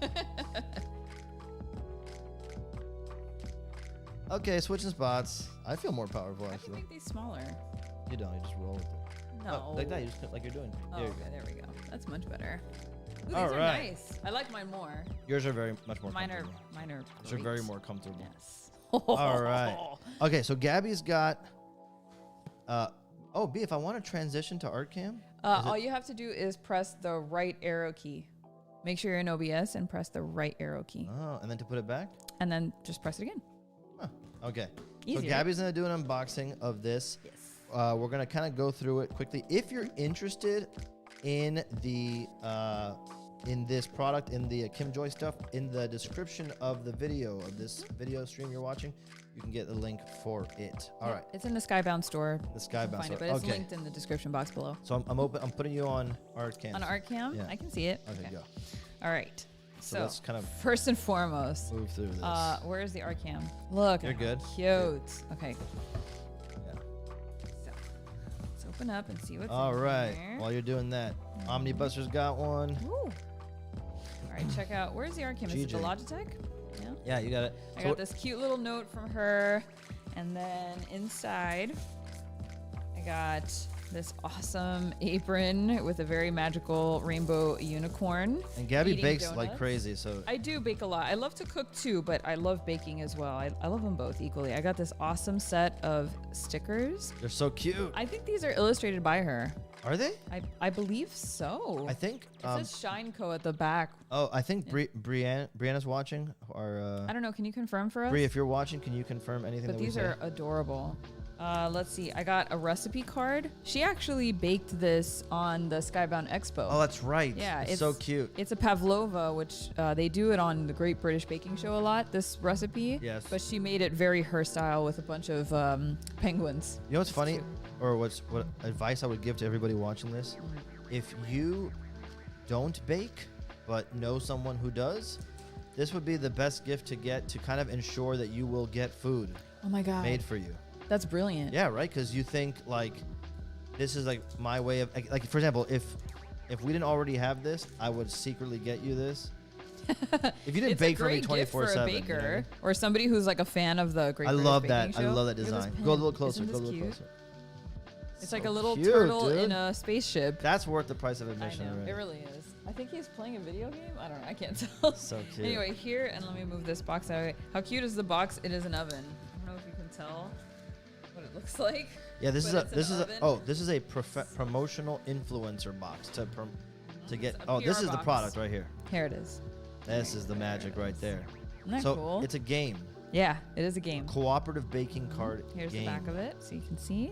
Speaker 2: Okay, switching spots. I feel more powerful
Speaker 1: I can
Speaker 2: actually.
Speaker 1: make these smaller.
Speaker 2: You don't. You just roll with it.
Speaker 1: No.
Speaker 2: Oh, like that. You just like you're doing.
Speaker 1: Oh,
Speaker 2: There you
Speaker 1: okay,
Speaker 2: go.
Speaker 1: there we go. That's much better. Ooh, these
Speaker 2: All
Speaker 1: are
Speaker 2: right.
Speaker 1: nice. I like mine more.
Speaker 2: Yours are very much more.
Speaker 1: Mine are
Speaker 2: comfortable. Yours are very
Speaker 1: great.
Speaker 2: more comfortable.
Speaker 1: Yes.
Speaker 2: All right. Okay, so Gabby's got. Oh, B. If I want to transition to art cam.
Speaker 1: All you have to do is press the right arrow key. Make sure you're in OBS and press the right arrow key,
Speaker 2: Oh, and then to put it back.
Speaker 1: and then just press it again.
Speaker 2: Huh. Okay.
Speaker 1: Easy,
Speaker 2: So
Speaker 1: right?
Speaker 2: Gabby's gonna do an unboxing of this.
Speaker 1: Yes.
Speaker 2: We're gonna kind of go through it quickly. If you're interested in the in this product, in the Kim Joy stuff, in the description of the video of this video stream you're watching, you can get the link for it. All right.
Speaker 1: It's in the Skybound store.
Speaker 2: The Skybound
Speaker 1: Find
Speaker 2: store.
Speaker 1: it, but it's
Speaker 2: Okay.
Speaker 1: linked in the description box below.
Speaker 2: So I'm open. I'm putting you on art cam.
Speaker 1: On art cam,
Speaker 2: Yeah.
Speaker 1: I can see it.
Speaker 2: Okay, go.
Speaker 1: All right.
Speaker 2: So
Speaker 1: So,
Speaker 2: let's kind of
Speaker 1: first and foremost,
Speaker 2: move through this.
Speaker 1: where is the art cam? Look,
Speaker 2: You're
Speaker 1: how
Speaker 2: good.
Speaker 1: Cute. Okay.
Speaker 2: Yeah.
Speaker 1: So let's open up and see what's
Speaker 2: All
Speaker 1: in
Speaker 2: right.
Speaker 1: there.
Speaker 2: While you're doing that, Omnibuster's got one.
Speaker 1: Ooh. All right, check out. Where's the art cam? Is it the
Speaker 2: GJ.
Speaker 1: Logitech? Yeah.
Speaker 2: Yeah, you got it.
Speaker 1: I
Speaker 2: So
Speaker 1: got this cute little note from her, and then inside, I got this awesome apron with a very magical rainbow unicorn.
Speaker 2: And Gabby
Speaker 1: eating
Speaker 2: bakes like
Speaker 1: donuts.
Speaker 2: crazy, so
Speaker 1: I do bake a lot. I love to cook too, but I love baking as well. I love them both equally. I got this awesome set of stickers.
Speaker 2: they're so cute.
Speaker 1: I think these are illustrated by her.
Speaker 2: Are they?
Speaker 1: I believe so.
Speaker 2: I think.
Speaker 1: It says Shine Co. at the back.
Speaker 2: I think Brianna's watching. Or
Speaker 1: I don't know. Can you confirm for us?
Speaker 2: Bri, if you're watching, can you confirm anything
Speaker 1: But
Speaker 2: that we
Speaker 1: these
Speaker 2: say?
Speaker 1: are adorable. Let's see. I got a recipe card. She actually baked this on the Skybound Expo.
Speaker 2: Oh, that's right.
Speaker 1: Yeah,
Speaker 2: it's so cute.
Speaker 1: It's a pavlova, which they do it on the Great British Baking Show a lot, this recipe.
Speaker 2: Yes.
Speaker 1: But she made it very her style with a bunch of penguins.
Speaker 2: You know what's funny,
Speaker 1: cute.
Speaker 2: or what advice I would give to everybody watching this? If you don't bake, but know someone who does, this would be the best gift to get to kind of ensure that you will get food
Speaker 1: Oh my God.
Speaker 2: made for you.
Speaker 1: That's brilliant.
Speaker 2: Yeah, right. Because you think like, this is like my way of like, for example, if we didn't already have this, I would secretly get you this. If you didn't
Speaker 1: It's
Speaker 2: bake
Speaker 1: a
Speaker 2: for me
Speaker 1: great gift for
Speaker 2: 24/7,
Speaker 1: a
Speaker 2: you know what I
Speaker 1: baker
Speaker 2: mean?
Speaker 1: or somebody who's like a fan of the Great
Speaker 2: I
Speaker 1: British
Speaker 2: love
Speaker 1: Baking
Speaker 2: that. I
Speaker 1: Show.
Speaker 2: love that
Speaker 1: Look at this
Speaker 2: design. Go a
Speaker 1: pen.
Speaker 2: little closer.
Speaker 1: Isn't
Speaker 2: Go a
Speaker 1: this
Speaker 2: little
Speaker 1: cute?
Speaker 2: closer.
Speaker 1: It's
Speaker 2: So
Speaker 1: like a little
Speaker 2: cute,
Speaker 1: turtle
Speaker 2: dude.
Speaker 1: in a spaceship.
Speaker 2: That's worth the price of
Speaker 1: I
Speaker 2: admission
Speaker 1: know.
Speaker 2: already.
Speaker 1: It really is. I think he's playing a video game. I don't know. I can't tell.
Speaker 2: So cute.
Speaker 1: Anyway, here, and let me move this box out. How cute is the box? It is an oven. I don't know if you can tell what it looks like.
Speaker 2: Yeah, this
Speaker 1: but
Speaker 2: is
Speaker 1: it's an
Speaker 2: a
Speaker 1: oven.
Speaker 2: this is a promotional influencer box to get.
Speaker 1: It's a
Speaker 2: Oh, this
Speaker 1: PR
Speaker 2: is the
Speaker 1: box.
Speaker 2: product right here.
Speaker 1: Here it is.
Speaker 2: This is the magic right there.
Speaker 1: Isn't that
Speaker 2: So
Speaker 1: cool?
Speaker 2: it's a game,
Speaker 1: Yeah, it is a game.
Speaker 2: cooperative baking card
Speaker 1: Here's
Speaker 2: game.
Speaker 1: the back of it, so you can see.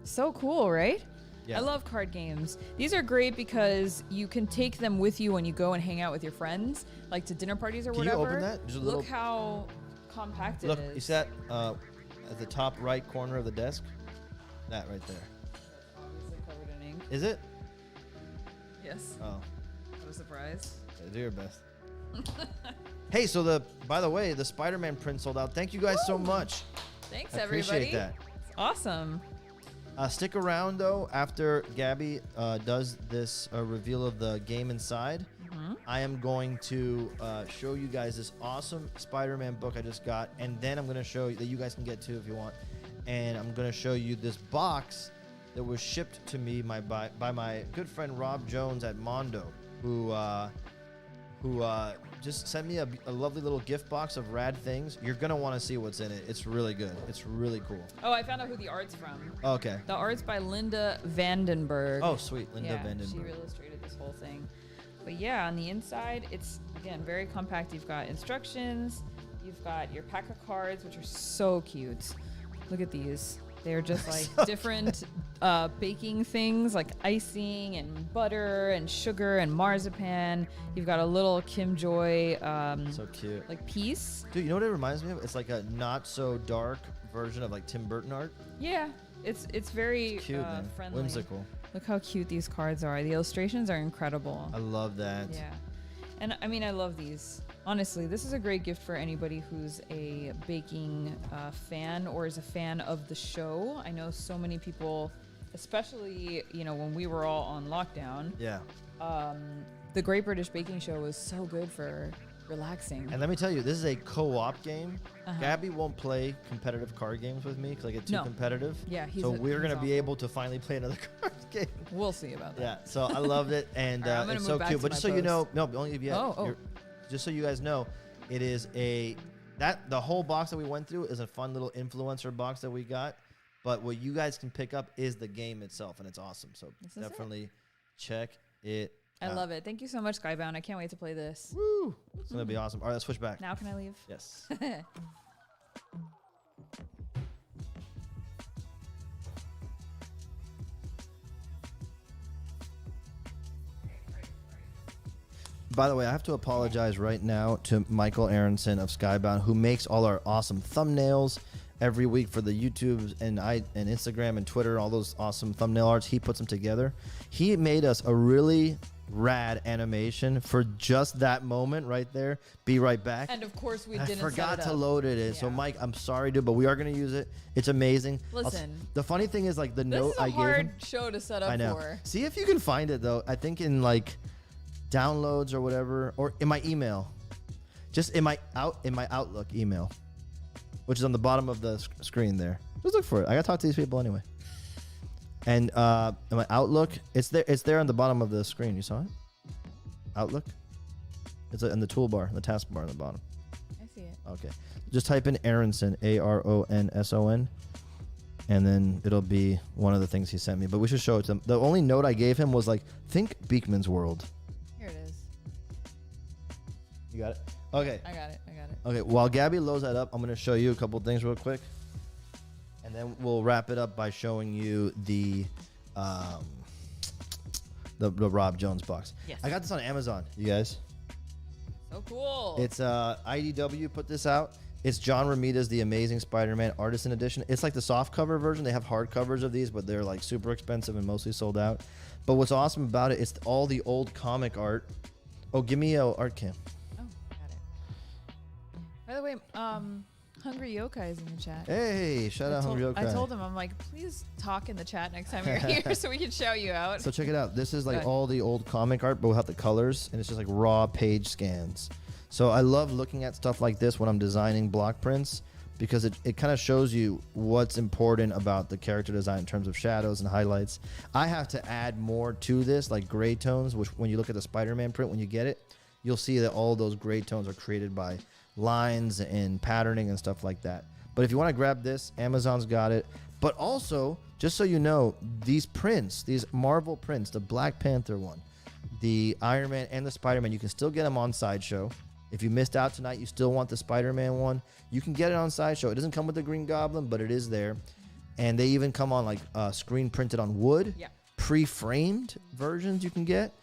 Speaker 1: So cool, right?
Speaker 2: Yeah.
Speaker 1: I love card games. These are great because you can take them with you when you go and hang out with your friends, like to dinner parties or
Speaker 2: Can you
Speaker 1: whatever.
Speaker 2: open that? There's a
Speaker 1: Look
Speaker 2: little-
Speaker 1: how compact
Speaker 2: Look,
Speaker 1: it is.
Speaker 2: you see that at the top right corner of the desk? That right there.
Speaker 1: Obviously covered in ink.
Speaker 2: Is it?
Speaker 1: Yes.
Speaker 2: Oh,
Speaker 1: What a surprise.
Speaker 2: do your best. Hey, so by the way, the Spider-Man print sold out. Thank you guys so much.
Speaker 1: Thanks,
Speaker 2: I
Speaker 1: everybody.
Speaker 2: appreciate that.
Speaker 1: Awesome.
Speaker 2: Stick around, though, after Gabby does this reveal of the game inside. I am going to show you guys this awesome Spider-Man book I just got, and then I'm going to show you that you guys can get too if you want. And I'm going to show you this box that was shipped to me by my good friend Rob Jones at Mondo, who just sent me a lovely little gift box of rad things. You're going to want to see what's in it. It's really good. It's really cool.
Speaker 1: Oh, I found out who the art's from.
Speaker 2: Okay.
Speaker 1: The art's by Linda Vandenberg.
Speaker 2: Oh, sweet. Linda
Speaker 1: yeah,
Speaker 2: Vandenberg.
Speaker 1: She illustrated this whole thing. But yeah, on the inside, it's, again, very compact. You've got instructions. You've got your pack of cards, which are so cute. Look at these. They're just like
Speaker 2: So
Speaker 1: different baking things, like icing and butter and sugar and marzipan. You've got a little Kim Joy
Speaker 2: So cute.
Speaker 1: like piece.
Speaker 2: Dude, you know what it reminds me of? It's like a not so dark version of like Tim Burton art.
Speaker 1: Yeah, it's very
Speaker 2: Cute, man.
Speaker 1: friendly.
Speaker 2: Whimsical.
Speaker 1: Look how cute these cards are. The illustrations are incredible.
Speaker 2: I love that.
Speaker 1: Yeah. And I mean, I love these. Honestly, this is a great gift for anybody who's a baking fan or is a fan of the show. I know so many people, especially, when we were all on lockdown,
Speaker 2: Yeah.
Speaker 1: the Great British Baking Show was so good for relaxing.
Speaker 2: And let me tell you, this is a co-op game. Gabby won't play competitive card games with me because I get too
Speaker 1: No.
Speaker 2: competitive.
Speaker 1: Yeah,
Speaker 2: so we're going to be
Speaker 1: awful.
Speaker 2: able to finally play another card game.
Speaker 1: We'll see about that.
Speaker 2: Yeah, so I loved it, and
Speaker 1: All right, I'm gonna
Speaker 2: it's
Speaker 1: move
Speaker 2: so
Speaker 1: back
Speaker 2: cute.
Speaker 1: to
Speaker 2: But
Speaker 1: my
Speaker 2: just so you know,
Speaker 1: post.
Speaker 2: no, only if you
Speaker 1: Oh.
Speaker 2: just so you guys know, it is the whole box that we went through is a fun little influencer box that we got. But what you guys can pick up is the game itself, and it's awesome. So
Speaker 1: This is it.
Speaker 2: definitely check it
Speaker 1: I
Speaker 2: out.
Speaker 1: love it. Thank you so much, Skybound. I can't wait to play this.
Speaker 2: Woo! It's gonna be awesome. All right, let's switch back.
Speaker 1: Now can I leave?
Speaker 2: Yes. By the way, I have to apologize right now to Michael Aronson of Skybound, who makes all our awesome thumbnails every week for the YouTube and Instagram and Twitter, all those awesome thumbnail arts. He puts them together. He made us a really rad animation for just that moment right there. Be right back.
Speaker 1: And of course, we
Speaker 2: I
Speaker 1: didn't
Speaker 2: forgot
Speaker 1: set it
Speaker 2: to
Speaker 1: up.
Speaker 2: load it in. So
Speaker 1: Yeah.
Speaker 2: Mike, I'm sorry, dude, but we are going to use it. It's amazing.
Speaker 1: Listen.
Speaker 2: The funny thing is, like, the
Speaker 1: This
Speaker 2: note
Speaker 1: is a
Speaker 2: I gave
Speaker 1: hard
Speaker 2: him.
Speaker 1: show to set up
Speaker 2: I know.
Speaker 1: for.
Speaker 2: See if you can find it though. I think in like downloads or whatever, or in my email, just in my Outlook email, which is on the bottom of the screen there. Just look for it. I gotta talk to these people anyway. And in my Outlook, it's there. It's there on the bottom of the screen. You saw it? Outlook. It's in the toolbar, the taskbar on the bottom.
Speaker 1: I see it.
Speaker 2: Okay. Just type in Aronson, Aronson, and then it'll be one of the things he sent me. But we should show it to him. The only note I gave him was like, think Beekman's World.
Speaker 1: Here it is.
Speaker 2: You got it? Okay.
Speaker 1: I got it.
Speaker 2: Okay. While Gabby loads that up, I'm going to show you a couple things real quick. And then we'll wrap it up by showing you the Rob Jones box.
Speaker 1: Yes.
Speaker 2: I got this on Amazon, you guys.
Speaker 1: So cool.
Speaker 2: It's IDW put this out. It's John Romita's The Amazing Spider-Man Artisan Edition. It's like the soft cover version. They have hard covers of these, but they're like super expensive and mostly sold out. But what's awesome about it is all the old comic art. Oh, give me a art cam.
Speaker 1: Oh, got it. By the way, Hungry Yokai is in the chat.
Speaker 2: Hey, shout out Hungry Yokai.
Speaker 1: I told him, I'm like, please talk in the chat next time you're here so we can shout you out.
Speaker 2: So check it out. This is like
Speaker 1: Okay.
Speaker 2: all the old comic art, but without the colors, and it's just like raw page scans. So I love looking at stuff like this when I'm designing block prints because it kind of shows you what's important about the character design in terms of shadows and highlights. I have to add more to this, like gray tones, which when you look at the Spider-Man print, when you get it, you'll see that all those gray tones are created by lines and patterning and stuff like that. But if you want to grab this, Amazon's got it. But also, just so you know, these prints, these Marvel prints, the Black Panther one, the Iron Man and the Spider-Man, you can still get them on Sideshow. If you missed out tonight, you still want the Spider-Man one, you can get it on Sideshow. It doesn't come with the Green Goblin, but it is there. And they even come on like screen printed on wood,
Speaker 1: Yeah.
Speaker 2: pre-framed versions you can get.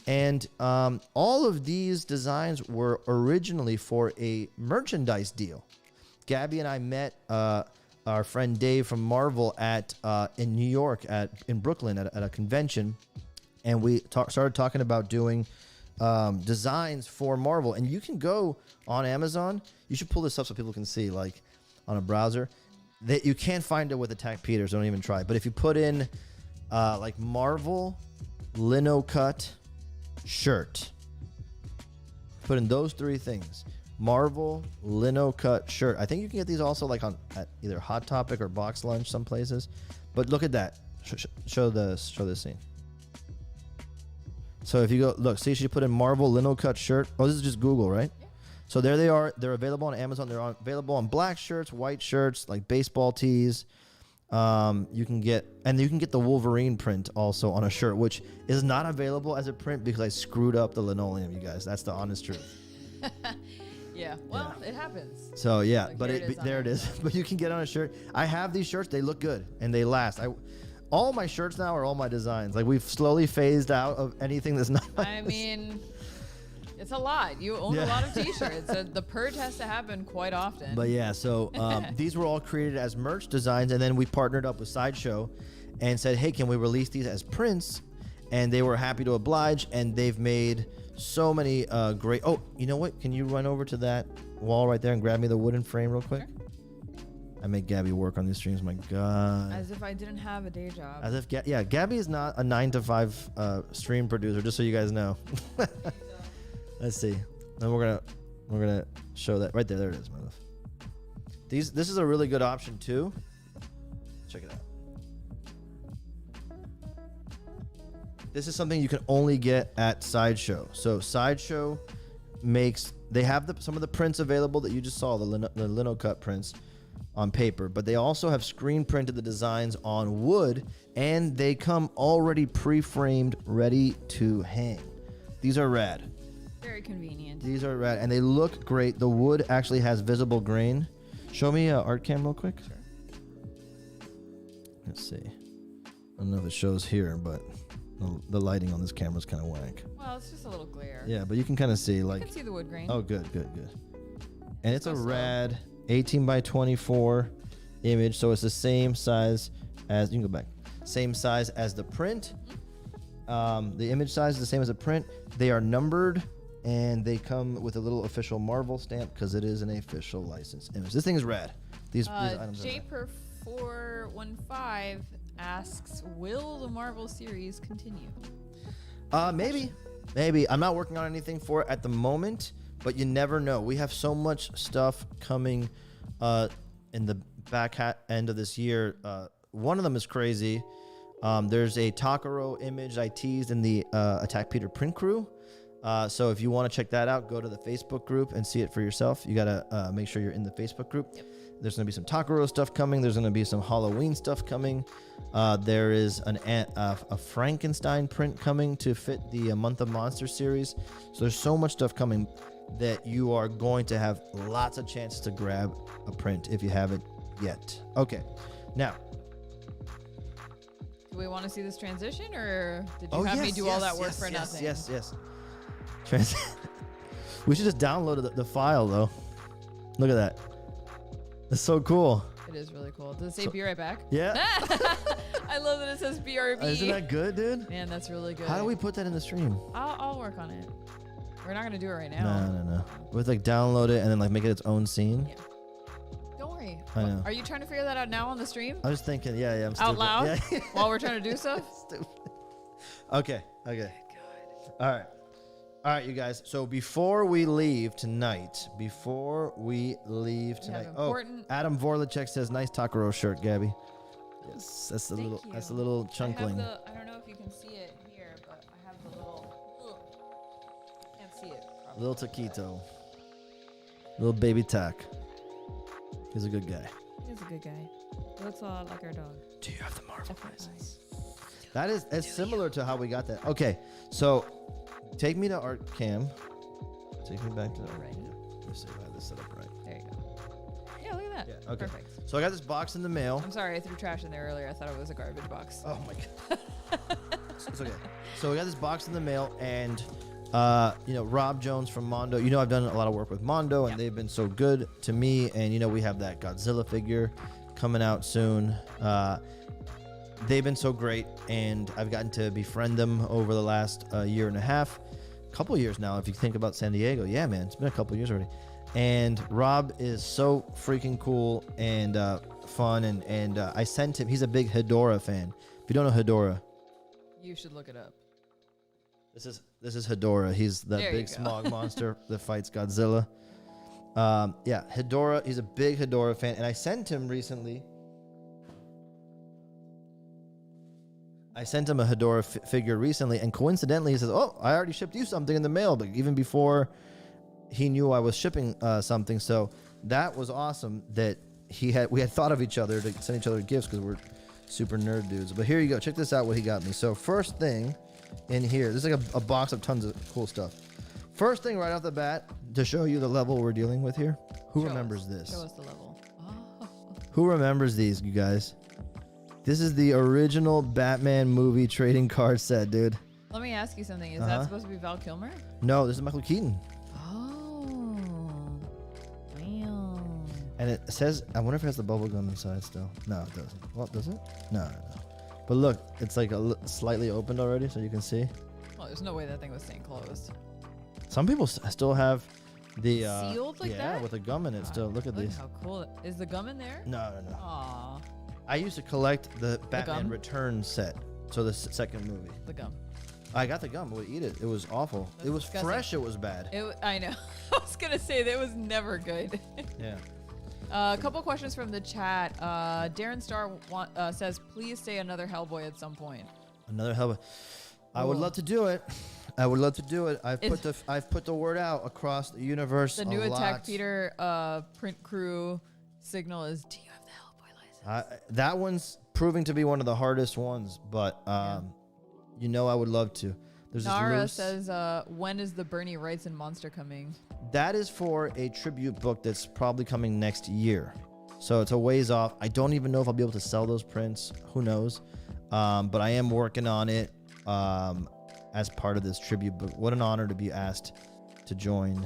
Speaker 2: And all of these designs were originally for a merchandise deal. Gabby and I met our friend Dave from Marvel in New York, in Brooklyn at a convention, and we started talking about doing designs for Marvel. And you can go on Amazon. You should pull this up so people can see, like on a browser. that you can't find it with Attack Peters. Don't even try. But if you put in like Marvel lino cut shirt, put in those 3 things. Marvel lino cut shirt. I think you can get these also like at either Hot Topic or Box Lunch some places. But look at that. Show this scene. So if you go look, see, she put in Marvel lino cut shirt. Oh, this is just Google, right? Yeah. So there they are. They're available on Amazon. They're available on black shirts, white shirts, like baseball tees. You can get the Wolverine print also on a shirt, which is not available as a print because I screwed up the linoleum, you guys. That's the honest truth.
Speaker 1: Yeah, well, it happens.
Speaker 2: So yeah,
Speaker 1: like,
Speaker 2: but there it is. But you can get on a shirt. I have these shirts. They look good and they last. All my shirts now are all my designs. Like we've slowly phased out of anything that's not.
Speaker 1: I mean, it's a lot. You own a lot of T-shirts. So the purge has to happen quite often.
Speaker 2: But yeah, so these were all created as merch designs, and then we partnered up with Sideshow and said, hey, can we release these as prints? And they were happy to oblige, and they've made so many great. Oh, you know what? Can you run over to that wall right there and grab me the wooden frame real quick? Sure. I make Gabby work on these streams. My God.
Speaker 1: As if I didn't have a day job.
Speaker 2: As if, Gabby is not a 9-to-5 stream producer. Just so you guys know. Let's see. Then we're gonna show that right there. There it is, my love. This is a really good option too. Check it out. This is something you can only get at Sideshow. So Sideshow they have some of the prints available that you just saw, the lino cut prints on paper, but they also have screen printed the designs on wood, and they come already pre-framed, ready to hang. These are rad.
Speaker 1: Very convenient.
Speaker 2: These are rad, and they look great. The wood actually has visible grain. Show me art cam real quick. Sure. Let's see. I don't know if it shows here, but the lighting on this camera is kind of wank.
Speaker 1: Well, it's just a little glare.
Speaker 2: Yeah, but you can kind of see like.
Speaker 1: You can see the wood grain.
Speaker 2: Oh, good. And it's a rad 18 by 24 image, so it's the same size as. You can go back. Same size as the print. The image size is the same as the print. They are numbered, and they come with a little official Marvel stamp because it is an official licensed image. This thing is rad. These items are rad.
Speaker 1: JPer415 asks, will the Marvel series continue?
Speaker 2: Maybe. I'm not working on anything for it at the moment, but you never know. We have so much stuff coming in the back end of this year. One of them is crazy. There's a Takaro image I teased in the Attack Peter print crew. So if you want to check that out, go to the Facebook group and see it for yourself. You got to make sure you're in the Facebook group. Yep. There's going to be some Takaro stuff coming. There's going to be some Halloween stuff coming. There is a Frankenstein print coming to fit the Month of Monsters series. So there's so much stuff coming that you are going to have lots of chances to grab a print if you haven't yet. Okay. Now,
Speaker 1: do we want to see this transition, or did you have me do all that work for nothing?
Speaker 2: Yes. We should just download the file, though. Look at that. That's so cool.
Speaker 1: It is really cool. Does it say be right back?
Speaker 2: Yeah.
Speaker 1: I love that it says BRB.
Speaker 2: Isn't that good, dude?
Speaker 1: Man, that's really good.
Speaker 2: How do we put that in the stream?
Speaker 1: I'll work on it. We're not going to do it right now.
Speaker 2: No. We'll like download it and then like make it its own scene.
Speaker 1: Yeah. Don't worry.
Speaker 2: I know.
Speaker 1: Are you trying to figure that out now on the stream?
Speaker 2: I was thinking, yeah, I'm stupid.
Speaker 1: Out loud?
Speaker 2: Yeah.
Speaker 1: While we're trying to do stuff?
Speaker 2: Stupid. Okay.
Speaker 1: God.
Speaker 2: All right, you guys. So before we leave tonight, Adam Vorlicek says, "Nice Takaro shirt, Gabby." Yes, that's a little chunkling.
Speaker 1: I don't know if you can see it here, but I have the little. Can't see it. Probably.
Speaker 2: Little taquito, little baby tack. He's a good guy.
Speaker 1: He's a good guy. He looks a lot like our dog.
Speaker 2: Do you have the Marvel license? That is similar to how we got that. Okay, so. Take me to art cam. Take me back to the right. Let's see if I have this set up right.
Speaker 1: There you go. Yeah, look at that. Yeah, okay. Perfect.
Speaker 2: So I got this box in the mail.
Speaker 1: I'm sorry, I threw trash in there earlier. I thought it was a garbage box.
Speaker 2: Oh my God. It's okay. So we got this box in the mail, and Rob Jones from Mondo. I've done a lot of work with Mondo, and they've been so good to me. And we have that Godzilla figure coming out soon. They've been so great, and I've gotten to befriend them over the last year and a half, couple years now. If you think about San Diego, yeah, man, it's been a couple years already. And Rob is so freaking cool and fun, and I sent him. He's a big Hedorah fan. If you don't know Hedorah,
Speaker 1: You should look it up.
Speaker 2: this is Hedorah. He's the
Speaker 1: There
Speaker 2: big
Speaker 1: you go.
Speaker 2: smog monster that fights Godzilla. Yeah, Hedorah. He's a big Hedorah fan, and I sent him recently. I sent him a Hedorah figure recently, and coincidentally, he says, "Oh, I already shipped you something in the mail," but even before he knew I was shipping something. So that was awesome that we had thought of each other to send each other gifts because we're super nerd dudes. But here you go. Check this out. What he got me. So first thing in here, this is like a box of tons of cool stuff. First thing right off the bat to show you the level we're dealing with here. Who remembers this?
Speaker 1: Show us the level. Oh.
Speaker 2: Who remembers these, you guys? This is the original Batman movie trading card set, dude.
Speaker 1: Let me ask you something. Is that supposed to be Val Kilmer?
Speaker 2: No, this is Michael Keaton.
Speaker 1: Oh. Wow.
Speaker 2: And it says, I wonder if it has the bubble gum inside still. No, it doesn't. Well, does it? No. But look, it's like slightly opened already, so you can see.
Speaker 1: Well, there's no way that thing was staying closed.
Speaker 2: Some people still have the
Speaker 1: sealed like that?
Speaker 2: Yeah, with the gum in it still. Look at these.
Speaker 1: How cool. Is the gum in there?
Speaker 2: No.
Speaker 1: Aw.
Speaker 2: I used to collect the Batman
Speaker 1: gum?
Speaker 2: Returns set. So the second movie.
Speaker 1: The gum.
Speaker 2: I got the gum. I would eat it. It was awful.
Speaker 1: That's
Speaker 2: it was
Speaker 1: disgusting.
Speaker 2: fresh. It was bad.
Speaker 1: I know. I was going to say that it was never good.
Speaker 2: Yeah.
Speaker 1: A couple questions from the chat. Darren Starr says, please say another Hellboy at some point.
Speaker 2: Another Hellboy. I would love to do it. I've put the word out across the universe.
Speaker 1: The new Attack Peter print crew signal is, do you have the Hellboy license?
Speaker 2: That one's proving to be one of the hardest ones, but you know I would love to. There's
Speaker 1: Nara says, when is the Bernie Wrightson monster coming?
Speaker 2: That is for a tribute book that's probably coming next year. So it's a ways off. I don't even know if I'll be able to sell those prints. Who knows? But I am working on it as part of this tribute book. What an honor to be asked to join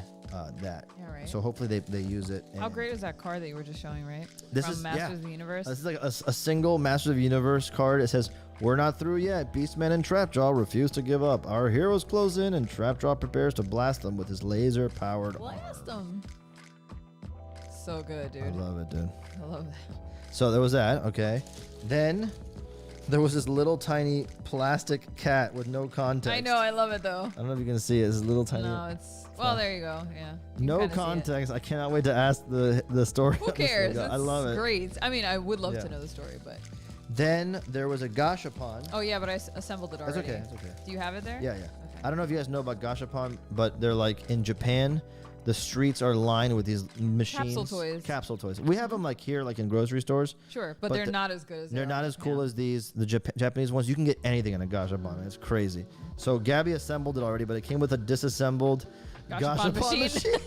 Speaker 2: that.
Speaker 1: Yeah, right.
Speaker 2: So hopefully they use it.
Speaker 1: How great is that card that you were just showing, right?
Speaker 2: This
Speaker 1: From
Speaker 2: is
Speaker 1: Masters of the Universe.
Speaker 2: This is like a single Masters of the Universe card. It says, "We're not through yet. Beastman and Trapjaw refuse to give up. Our heroes close in, and Trapjaw prepares to blast them with his laser-powered
Speaker 1: Blast them. So good, dude.
Speaker 2: I love it, dude.
Speaker 1: I love that.
Speaker 2: So there was that. Okay. Then there was this little tiny plastic cat with no context.
Speaker 1: I know. I love it, though.
Speaker 2: I don't know if you can see it. It's a little tiny.
Speaker 1: No, it's... Well, there you go. Yeah. You
Speaker 2: No
Speaker 1: can kinda see it.
Speaker 2: context. I cannot wait to ask the story.
Speaker 1: Who cares?
Speaker 2: I love it.
Speaker 1: Great. I mean, I would love
Speaker 2: Yeah.
Speaker 1: to know the story, but...
Speaker 2: Then there was a Gashapon.
Speaker 1: Oh, yeah, but I assembled it
Speaker 2: That's
Speaker 1: already.
Speaker 2: okay. That's okay.
Speaker 1: Do you have it there?
Speaker 2: Yeah.
Speaker 1: Okay.
Speaker 2: I don't know if you guys know about Gashapon, but they're like in Japan, the streets are lined with these machines. Capsule toys. We have them like here, like in grocery stores.
Speaker 1: Sure, but they're not as good as
Speaker 2: They're not as cool
Speaker 1: yeah.
Speaker 2: as these. The Japanese ones, you can get anything in a Gashapon. It's crazy. So Gabby assembled it already, but it came with a disassembled Gashapon machine.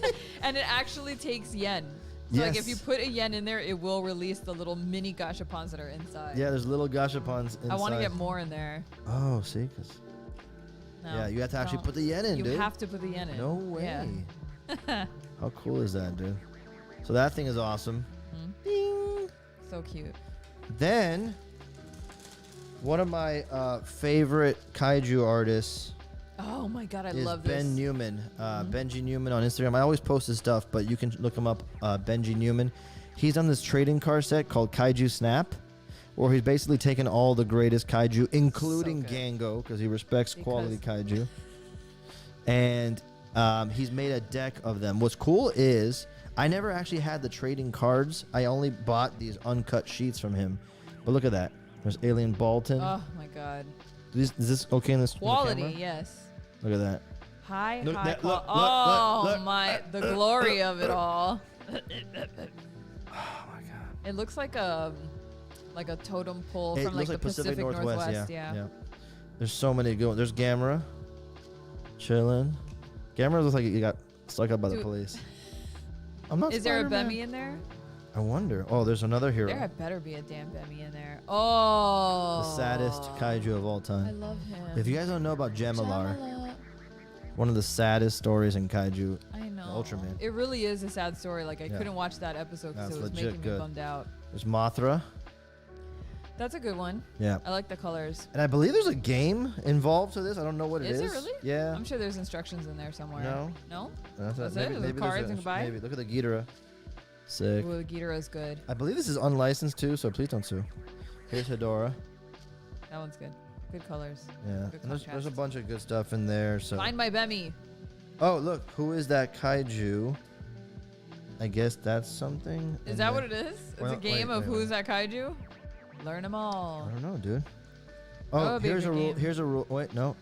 Speaker 1: And it actually takes yen. So like if you put a yen in there, it will release the little mini gashapons that are inside.
Speaker 2: Yeah, there's little Gashapons inside.
Speaker 1: I want to get more in there.
Speaker 2: Oh, see? 'Cause yeah, you have to actually put the yen in, dude.
Speaker 1: You have to put the yen in.
Speaker 2: No way.
Speaker 1: Yeah.
Speaker 2: How cool is that, dude? So that thing is awesome. Ding.
Speaker 1: So cute.
Speaker 2: Then, one of my favorite kaiju artists
Speaker 1: Oh my god, I
Speaker 2: is
Speaker 1: love this.
Speaker 2: Ben Newman. Benji Newman on Instagram. I always post his stuff, but you can look him up, Benji Newman. He's on this trading card set called Kaiju Snap, where he's basically taken all the greatest kaiju, including Gango, because he respects quality kaiju. And he's made a deck of them. What's cool is I never actually had the trading cards. I only bought these uncut sheets from him. But look at that. There's Alien Balton.
Speaker 1: Oh my god.
Speaker 2: Is this okay in this
Speaker 1: quality?
Speaker 2: in the camera?
Speaker 1: Yes.
Speaker 2: Look at that.
Speaker 1: High
Speaker 2: Look, look,
Speaker 1: oh
Speaker 2: look.
Speaker 1: my, the glory of it all.
Speaker 2: Oh my god.
Speaker 1: It looks like a totem pole from like
Speaker 2: looks
Speaker 1: the Pacific Northwest. Yeah.
Speaker 2: There's so many good ones. There's Gamera. Chilling. Gamera looks like he got stuck up by the police. I'm not.
Speaker 1: Is there a
Speaker 2: Spider-Man.
Speaker 1: Bemmy in there?
Speaker 2: I wonder. Oh, there's another hero.
Speaker 1: There better be a damn Bemmy in there. Oh.
Speaker 2: The saddest kaiju of all time.
Speaker 1: I love him.
Speaker 2: If you guys don't know about Gemelar, one of the saddest stories in kaiju.
Speaker 1: I know.
Speaker 2: Ultraman.
Speaker 1: It really is a sad story. Like I couldn't watch that episode because it was making me bummed out.
Speaker 2: There's Mothra.
Speaker 1: That's a good one.
Speaker 2: Yeah.
Speaker 1: I like the colors.
Speaker 2: And I believe there's a game involved to this. I don't know what it is.
Speaker 1: Is it really?
Speaker 2: Yeah.
Speaker 1: I'm sure there's instructions in there somewhere.
Speaker 2: No.
Speaker 1: No?
Speaker 2: That's
Speaker 1: it? The cards and goodbye?
Speaker 2: Maybe. Look at the Ghidorah. Sick.
Speaker 1: Ooh, the Ghidorah's good.
Speaker 2: I believe this is unlicensed too, so please don't sue. Here's Hedora.
Speaker 1: That one's good. Good colors.
Speaker 2: Yeah.
Speaker 1: Good
Speaker 2: And there's a
Speaker 1: contrast.
Speaker 2: bunch of good stuff in there. So.
Speaker 1: Find my Bemmy.
Speaker 2: Oh, look. Who is that kaiju? I guess that's something.
Speaker 1: Is that what it is? It's
Speaker 2: Well,
Speaker 1: a game
Speaker 2: wait,
Speaker 1: of
Speaker 2: wait,
Speaker 1: who's that kaiju? Learn them all.
Speaker 2: I don't know, dude.
Speaker 1: That
Speaker 2: Oh,
Speaker 1: would be a
Speaker 2: here's a
Speaker 1: good
Speaker 2: rule.
Speaker 1: game.
Speaker 2: Here's a rule. Wait, no.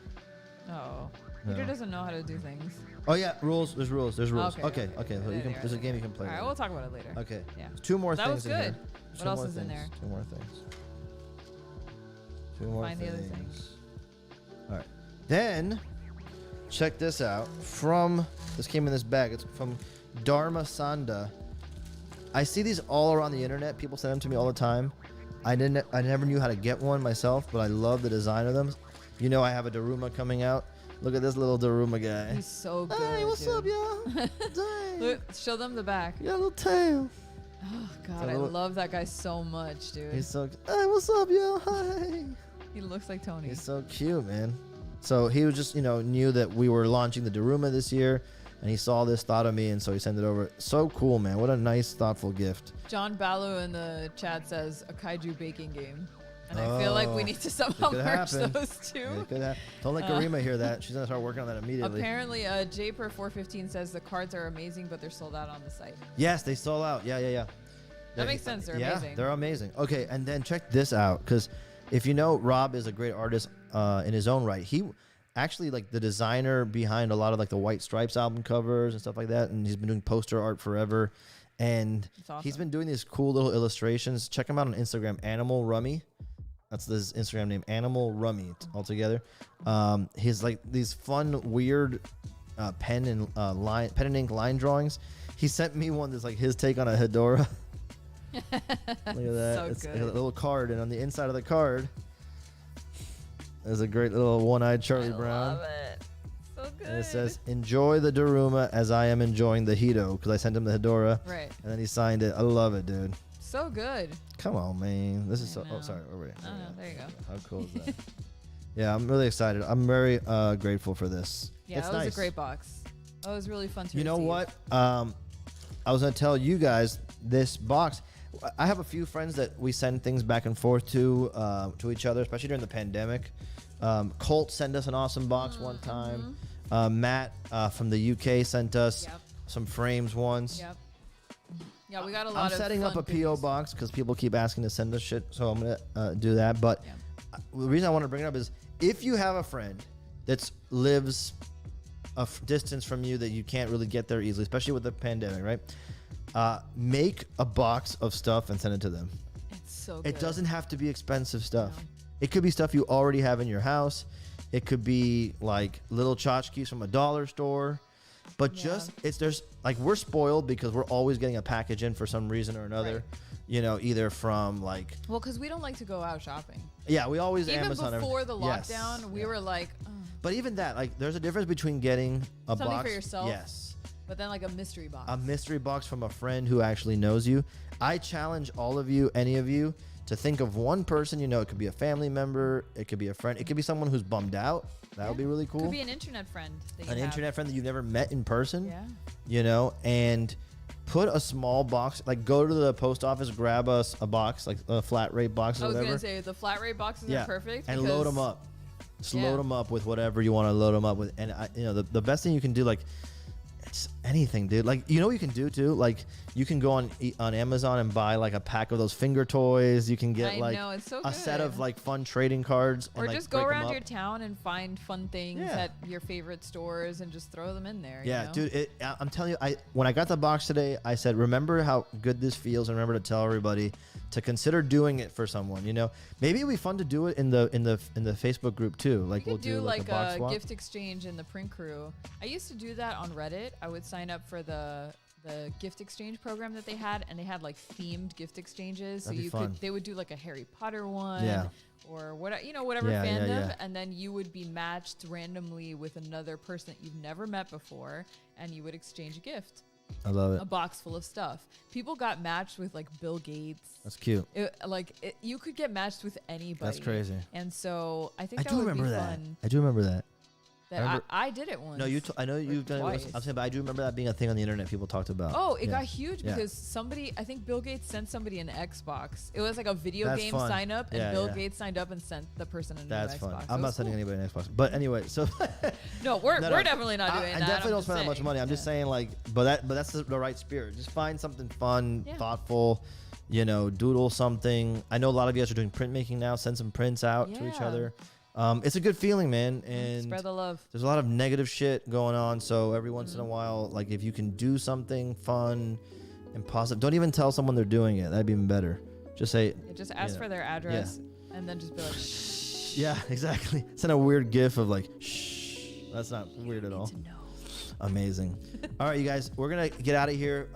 Speaker 1: Oh.
Speaker 2: No.
Speaker 1: Peter doesn't know how to do things.
Speaker 2: Oh yeah, rules. There's rules. There's rules.
Speaker 1: Okay,
Speaker 2: Okay. So
Speaker 1: There
Speaker 2: you can.
Speaker 1: they are,
Speaker 2: There's a
Speaker 1: there
Speaker 2: game
Speaker 1: they
Speaker 2: you can play.
Speaker 1: All right,
Speaker 2: later.
Speaker 1: we'll talk about it later.
Speaker 2: Okay.
Speaker 1: Yeah.
Speaker 2: Two more
Speaker 1: That
Speaker 2: things
Speaker 1: was
Speaker 2: in here.
Speaker 1: good.
Speaker 2: Two
Speaker 1: What else
Speaker 2: more
Speaker 1: is in
Speaker 2: things.
Speaker 1: there?
Speaker 2: Two more things. Two more
Speaker 1: Find the other
Speaker 2: things.
Speaker 1: thing.
Speaker 2: All right. Then, check this out. This came in this bag. It's from Dharma Sanda. I see these all around the internet. People send them to me all the time. I never knew how to get one myself, but I love the design of them. You know, I have a Daruma coming out. Look at this little Daruma guy.
Speaker 1: He's so good.
Speaker 2: Hey, what's
Speaker 1: dude.
Speaker 2: up, y'all? Dang.
Speaker 1: Look, show them the back.
Speaker 2: You got a little tail.
Speaker 1: Oh God,
Speaker 2: a
Speaker 1: I
Speaker 2: little-
Speaker 1: love that guy so much, dude.
Speaker 2: He's so. Hey, what's up, yo? Hi.
Speaker 1: He looks like Tony.
Speaker 2: He's so cute, man. So he was just, knew that we were launching the Daruma this year, and he saw this, thought of me, and so he sent it over. So cool, man. What a nice, thoughtful gift.
Speaker 1: John Ballu in the chat says a kaiju baking game. And I feel like we
Speaker 2: Oh,
Speaker 1: need to somehow
Speaker 2: could
Speaker 1: merge
Speaker 2: happen.
Speaker 1: those two.
Speaker 2: Yeah, could have. Don't let Karima hear that. She's gonna start working on that immediately.
Speaker 1: Apparently, JPer415 says the cards are amazing, but they're sold out on the site.
Speaker 2: Yes, they sold out. Yeah.
Speaker 1: That makes sense. They're
Speaker 2: yeah,
Speaker 1: amazing.
Speaker 2: they're amazing. Okay, and then check this out, because if you know, Rob is a great artist in his own right. He actually like the designer behind a lot of like the White Stripes album covers and stuff like that, and he's been doing poster art forever. And
Speaker 1: Awesome.
Speaker 2: he's been doing these cool little illustrations. Check him out on Instagram, Animal Rummy. That's his Instagram name, Animal Rummy altogether. He's like these fun, weird pen and ink line drawings. He sent me one that's like his take on a Hedora. Look at that.
Speaker 1: So
Speaker 2: It's
Speaker 1: good.
Speaker 2: a little card, and on the inside of the card there's a great little one-eyed Charlie Brown.
Speaker 1: love it. So good.
Speaker 2: And it says, "Enjoy the Daruma as I am enjoying the Hito," because I sent him the Hedora.
Speaker 1: Right.
Speaker 2: And then he signed it. I love it, dude.
Speaker 1: So good.
Speaker 2: Come on, man. This is
Speaker 1: I
Speaker 2: so. Oh,
Speaker 1: know.
Speaker 2: sorry. Oh, wait.
Speaker 1: There you go.
Speaker 2: How cool is that? Yeah, I'm really excited. I'm very grateful for this.
Speaker 1: Yeah,
Speaker 2: it's
Speaker 1: that was
Speaker 2: nice.
Speaker 1: a great box. That was really fun to
Speaker 2: You know
Speaker 1: receive.
Speaker 2: what? I was gonna tell you guys this box. I have a few friends that we send things back and forth to each other, especially during the pandemic. Colt sent us an awesome box one time. Matt from the UK sent us
Speaker 1: Yep.
Speaker 2: some frames once.
Speaker 1: Yep. Yeah, we got a lot
Speaker 2: I'm
Speaker 1: of
Speaker 2: setting up
Speaker 1: fun
Speaker 2: a PO
Speaker 1: things.
Speaker 2: box because people keep asking to send us shit, so I'm gonna do that. But
Speaker 1: Yeah.
Speaker 2: the reason I want to bring it up is if you have a friend that lives a distance from you that you can't really get there easily, especially with the pandemic, right? Make a box of stuff and send it to them.
Speaker 1: It's so good.
Speaker 2: It doesn't have to be expensive stuff.
Speaker 1: No.
Speaker 2: It could be stuff you already have in your house. It could be like little tchotchkes from a dollar store. But there's like we're spoiled because we're always getting a package in for some reason or another.
Speaker 1: Right.
Speaker 2: Either from like
Speaker 1: Well, because we don't like to go out shopping.
Speaker 2: we always
Speaker 1: Even
Speaker 2: Amazon
Speaker 1: before the
Speaker 2: Yes.
Speaker 1: lockdown, we
Speaker 2: Yeah.
Speaker 1: were like,
Speaker 2: But even that, like, there's a difference between getting a
Speaker 1: Something
Speaker 2: box
Speaker 1: for yourself?
Speaker 2: Yes.
Speaker 1: but then like a mystery box.
Speaker 2: A mystery box from a friend who actually knows you. I challenge all of you, any of you, to think of one person you know. It could be a family member, it could be a friend, it could be someone who's bummed out. That would be really cool.
Speaker 1: Could be an internet friend. That you
Speaker 2: An
Speaker 1: have.
Speaker 2: internet friend that you've never met in person.
Speaker 1: Yeah.
Speaker 2: And put a small box, like go to the post office, grab us a box, like a flat rate box or
Speaker 1: I was
Speaker 2: whatever.
Speaker 1: gonna say the flat rate boxes are perfect.
Speaker 2: And load them
Speaker 1: because-
Speaker 2: up. Just
Speaker 1: Yeah.
Speaker 2: load them up with whatever you want to load them up with. And the best thing you can do, like, it's anything, dude. Like, you know what you can do too? Like, you can go on Amazon and buy like a pack of those finger toys. You can get
Speaker 1: I
Speaker 2: like
Speaker 1: know, it's so
Speaker 2: a set of
Speaker 1: good.
Speaker 2: like fun trading cards.
Speaker 1: Or
Speaker 2: and, like,
Speaker 1: just go
Speaker 2: break 'em
Speaker 1: around
Speaker 2: up.
Speaker 1: your town and find fun things
Speaker 2: Yeah.
Speaker 1: at your favorite stores and just throw them in there.
Speaker 2: Yeah,
Speaker 1: you know?
Speaker 2: dude. I'm telling you, when I got the box today, I said, remember how good this feels, and remember to tell everybody to consider doing it for someone. Maybe it'd be fun to do it in the Facebook group too. Like
Speaker 1: You
Speaker 2: we'll
Speaker 1: could do
Speaker 2: like a box swap.
Speaker 1: gift exchange in the print crew. I used to do that on Reddit. I would sign up for the gift exchange program that they had, and they had like themed gift exchanges.
Speaker 2: That'd be
Speaker 1: so
Speaker 2: fun.
Speaker 1: they would do like a Harry Potter one,
Speaker 2: Yeah.
Speaker 1: or whatever
Speaker 2: Yeah, yeah,
Speaker 1: fandom,
Speaker 2: yeah.
Speaker 1: and then you would be matched randomly with another person that you've never met before, and you would exchange a gift,
Speaker 2: I love it.
Speaker 1: a box full of stuff. People got matched with like Bill Gates.
Speaker 2: That's cute.
Speaker 1: You could get matched with anybody.
Speaker 2: That's crazy.
Speaker 1: And so I think
Speaker 2: I
Speaker 1: that
Speaker 2: do
Speaker 1: would
Speaker 2: remember
Speaker 1: be
Speaker 2: that.
Speaker 1: fun.
Speaker 2: I do remember that.
Speaker 1: That I did it once.
Speaker 2: No, I know you've done
Speaker 1: twice.
Speaker 2: it. I'm saying, but I do remember that being a thing on the internet people talked about.
Speaker 1: Oh, it got huge because somebody, I think Bill Gates sent somebody an Xbox. It was like a video game sign up, and Bill Gates signed up and sent the person a new Xbox. That's fun.
Speaker 2: I'm not sending anybody an Xbox. But anyway, so
Speaker 1: no, we're definitely not doing that.
Speaker 2: I definitely don't spend that much money. I'm just saying, like, but that's the right spirit. Just find something fun, thoughtful. You know, doodle something. I know a lot of you guys are doing printmaking now. Send some prints out to each other. It's a good feeling, man. And
Speaker 1: spread the love.
Speaker 2: There's a lot of negative shit going on. So every once in a while, like if you can do something fun and positive, don't even tell someone they're doing it. That'd be even better. Just say.
Speaker 1: Just ask for their address and then just be like, shh.
Speaker 2: Yeah, exactly. Send a weird gif of like, shh. That's not weird at all. Amazing. All right, you guys, we're going to get out of here.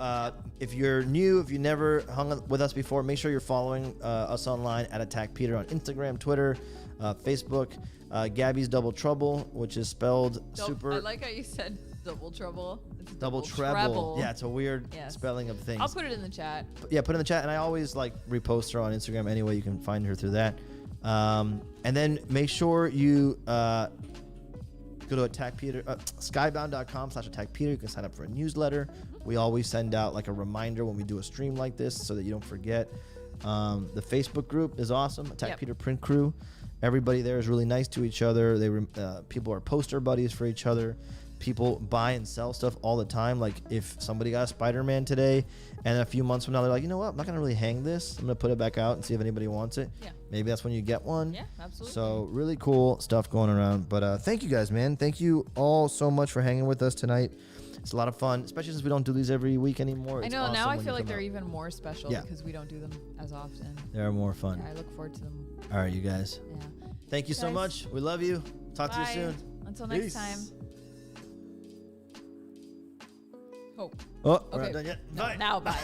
Speaker 2: If you're new, if you never hung with us before, make sure you're following us online at Attack Peter on Instagram, Twitter, Facebook. Gabby's Double Trouble, which is spelled super.
Speaker 1: I like how you said double trouble. It's
Speaker 2: double treble. Yeah, it's a weird spelling of things.
Speaker 1: I'll put it in the chat.
Speaker 2: Put it in the chat. And I always like repost her on Instagram anyway. You can find her through that. And then make sure you go to skybound.com/attackpeter. You can sign up for a newsletter. We always send out like a reminder when we do a stream like this so that you don't forget. The Facebook group is awesome. Attack Peter Print Crew. Everybody there is really nice to each other. People are poster buddies for each other. People buy and sell stuff all the time. Like if somebody got a Spider-Man today and a few months from now they're like, you know what, I'm not going to really hang this. I'm going to put it back out and see if anybody wants it. Yeah. Maybe that's when you get one.
Speaker 1: Yeah, absolutely.
Speaker 2: So really cool stuff going around. But thank you guys, man. Thank you all so much for hanging with us tonight. It's a lot of fun, especially since we don't do these every week anymore.
Speaker 1: I know. Awesome. Now I feel like they're even more special because we don't do them as often.
Speaker 2: They're more fun.
Speaker 1: Yeah, I look forward to them.
Speaker 2: All right, you guys. Yeah. Thank you so much. We love you. Talk to you soon.
Speaker 1: Until next time. Hope.
Speaker 2: Oh, we're not done yet.
Speaker 1: No, now bye.